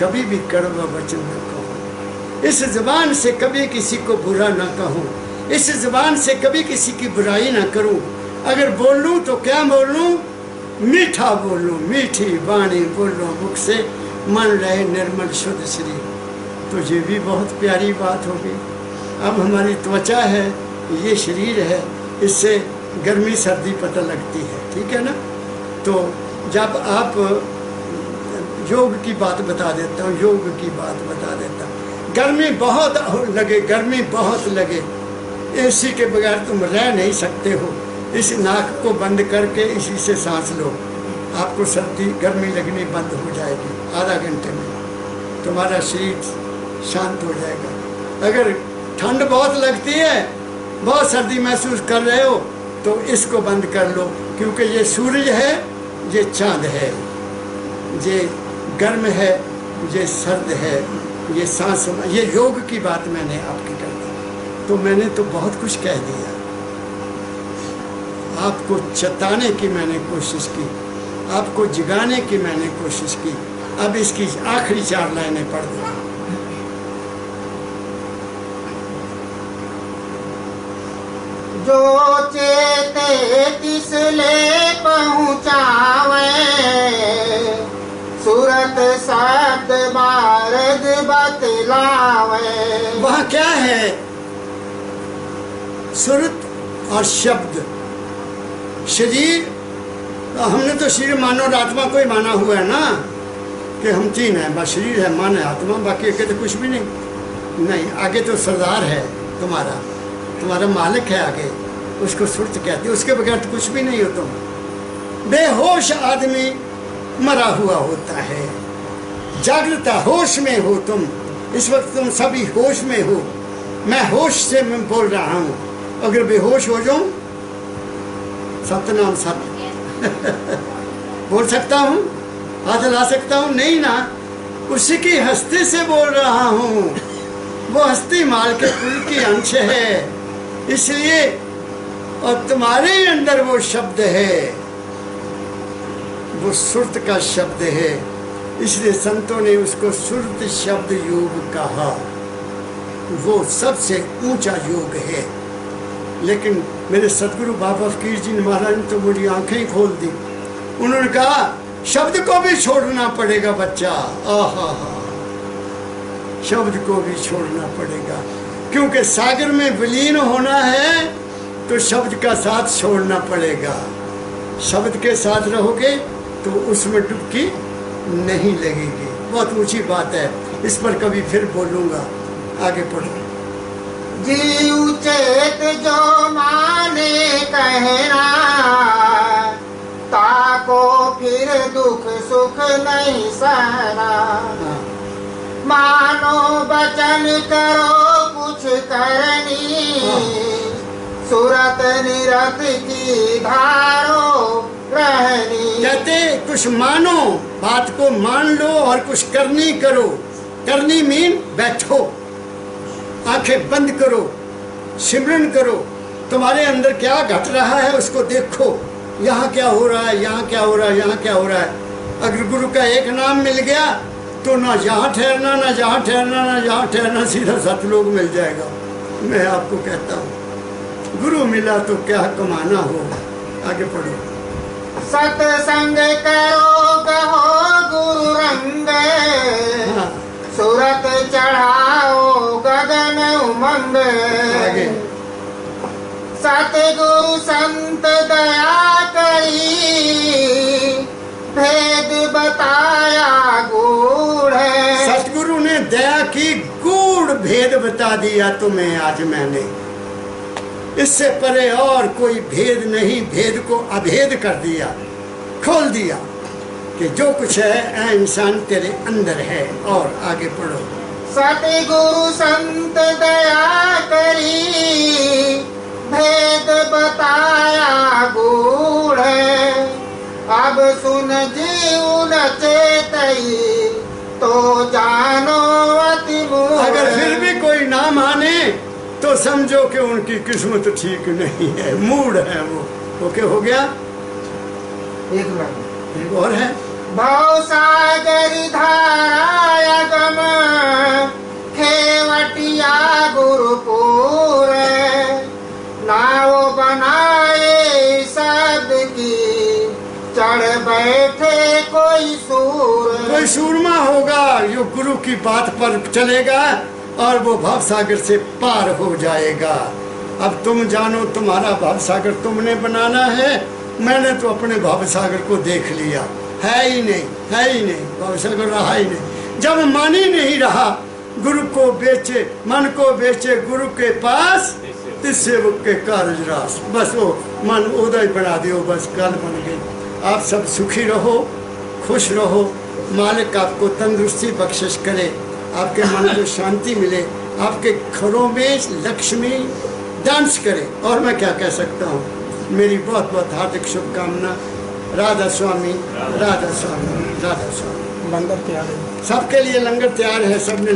कभी भी कड़वा वचन न कहूँ, इस ज़बान से कभी किसी को बुरा न कहूँ, इस ज़बान से कभी किसी की बुराई न करूँ। अगर बोलूँ तो क्या बोलूँ? मीठा बोलूँ, मीठी वाणी बोलूँ मुख से, मन रहे निर्मल शुद्ध शरीर। तो ये भी बहुत प्यारी बात होगी। अब हमारी त्वचा है, ये शरीर है, इससे गर्मी सर्दी पता लगती है, ठीक है ना। तो जब आप योग की बात बता देता हूँ, योग की बात बता देता हूँ। गर्मी बहुत लगे, गर्मी बहुत लगे, एसी के बगैर तुम रह नहीं सकते हो, इस नाक को बंद करके इसी से सांस लो, आपको सर्दी गर्मी लगनी बंद हो जाएगी। आधा घंटे में तुम्हारा शरीर शांत हो जाएगा। अगर ठंड बहुत लगती है, बहुत सर्दी महसूस कर रहे हो, तो इसको बंद कर लो, क्योंकि ये सूरज है, ये चांद है, ये गर्म है, ये सर्द है, ये सांस। ये योग की बात मैंने आपकी कर दी, तो मैंने तो बहुत कुछ कह दिया, आपको चेताने की मैंने कोशिश की, आपको जगाने की मैंने कोशिश की। अब इसकी आखिरी 4 लाइनें पढ़ दो। जो चेते तिसले पहुँचावे, सूरत शब्द मार्ग बतलावे। वहाँ क्या है? सुरत और शब्द। शरीर, हमने तो शरीर मानो और आत्मा को ही माना हुआ है ना, कि हम 3 हैं, बस शरीर है, मन है, आत्मा, बाकी आगे तो कुछ भी नहीं। आगे तो सरदार है, तुम्हारा मालिक है आगे, उसको सुरत कहते हैं, उसके बगैर तो कुछ भी नहीं हो तुम। बेहोश आदमी मरा हुआ होता है, जागृता होश में हो तुम। इस वक्त तुम सभी होश में हो, मैं होश से मैं बोल रहा हूँ। अगर बेहोश हो जाऊं, सतनाम सत्य बोल सकता हूँ, हाथ ला सकता हूँ? नहीं ना, उसी की हस्ती से बोल रहा हूँ। वो हस्ती माल के कुल की अंश है, इसलिए, और तुम्हारे अंदर वो शब्द है, वो सुरत का शब्द है, इसलिए संतों ने उसको सुरत शब्द योग कहा। वो सबसे ऊंचा योग है। लेकिन मेरे सतगुरु बाबा फकीर जी महाराज ने तो मेरी आंखें ही खोल दी। उन्होंने कहा शब्द को भी छोड़ना पड़ेगा बच्चा। आहा, शब्द को भी छोड़ना पड़ेगा, क्योंकि सागर में विलीन होना है तो शब्द का साथ छोड़ना पड़ेगा। शब्द के साथ रहोगे तो उसमें डुबकी नहीं लगेगी। बहुत ऊंची बात है, इस पर कभी फिर बोलूँगा। आगे पढ़ो। जीव चेत जो माने कहना, ताको फिर दुख सुख नहीं सहना। मानो वचन करो कुछ करनी, सूरत निरत की धारो रहनी। कहते कुछ मानो, बात को मान लो और कुछ करनी करो। करनी मीन बैठो, आंखें बंद करो, सिमरन करो, तुम्हारे अंदर क्या घट रहा है उसको देखो, यहाँ क्या हो रहा है, यहाँ क्या हो रहा है, यहाँ क्या हो रहा है। अगर गुरु का एक नाम मिल गया तो ना यहाँ ठहरना, ना जहाँ ठहरना, ना जहाँ ठहरना, सीधा सतलोक मिल जाएगा। मैं आपको कहता हूँ गुरु मिला तो क्या कमाना हो। आगे पढ़ो। सत्संग करो कहो गुरु रंग, हाँ, सूरत चढ़ाओ गगन उमंग। आगे। सतगुरु संत दया करी, भेद बताया गूढ़। सतगुरु ने दया की, गूढ़ भेद बता दिया तुम्हें आज मैंने। इससे परे और कोई भेद नहीं, भेद को अभेद कर दिया, खोल दिया कि जो कुछ है ऐ इंसान तेरे अंदर है। और आगे पढ़ो। सतगुरु संत दया करी, भेद बताया गूढ़। अब सुन जीवन चेतई, तो जानो अति मूढ़। अगर फिर भी कोई ना माने तो समझो कि उनकी किस्मत ठीक नहीं है, मूड है वो क्या हो गया। एक मिनट एक और है। भव सागर धाराया गम, खेवटिया गुरुपुर। नाव बनाए शब्द की, चढ़ बैठे कोई सूर। कोई सूरमा होगा जो गुरु की बात पर चलेगा और वो भव सागर से पार हो जाएगा। अब तुम जानो तुम्हारा भव सागर तुमने बनाना है। मैंने तो अपने भव सागर को देख लिया, है ही नहीं, है ही नहीं, भव सागर रहा ही नहीं। जब मन ही नहीं रहा, गुरु को बेचे, मन को बेचे गुरु के पास, तिससे वो के कारज रास। बस वो मन उदय बना दियो, बस गल बन गई। आप सब सुखी रहो, खुश रहो, मालिक आपको तंदुरुस्ती बख्शिश करे, आपके मन को शांति मिले, आपके घरों में लक्ष्मी डांस करे। और मैं क्या कह सकता हूँ। मेरी बहुत बहुत हार्दिक शुभकामना। राधा स्वामी, राधा स्वामी, राधा स्वामी। लंगर तैयार है, सबके लिए लंगर तैयार है, सबने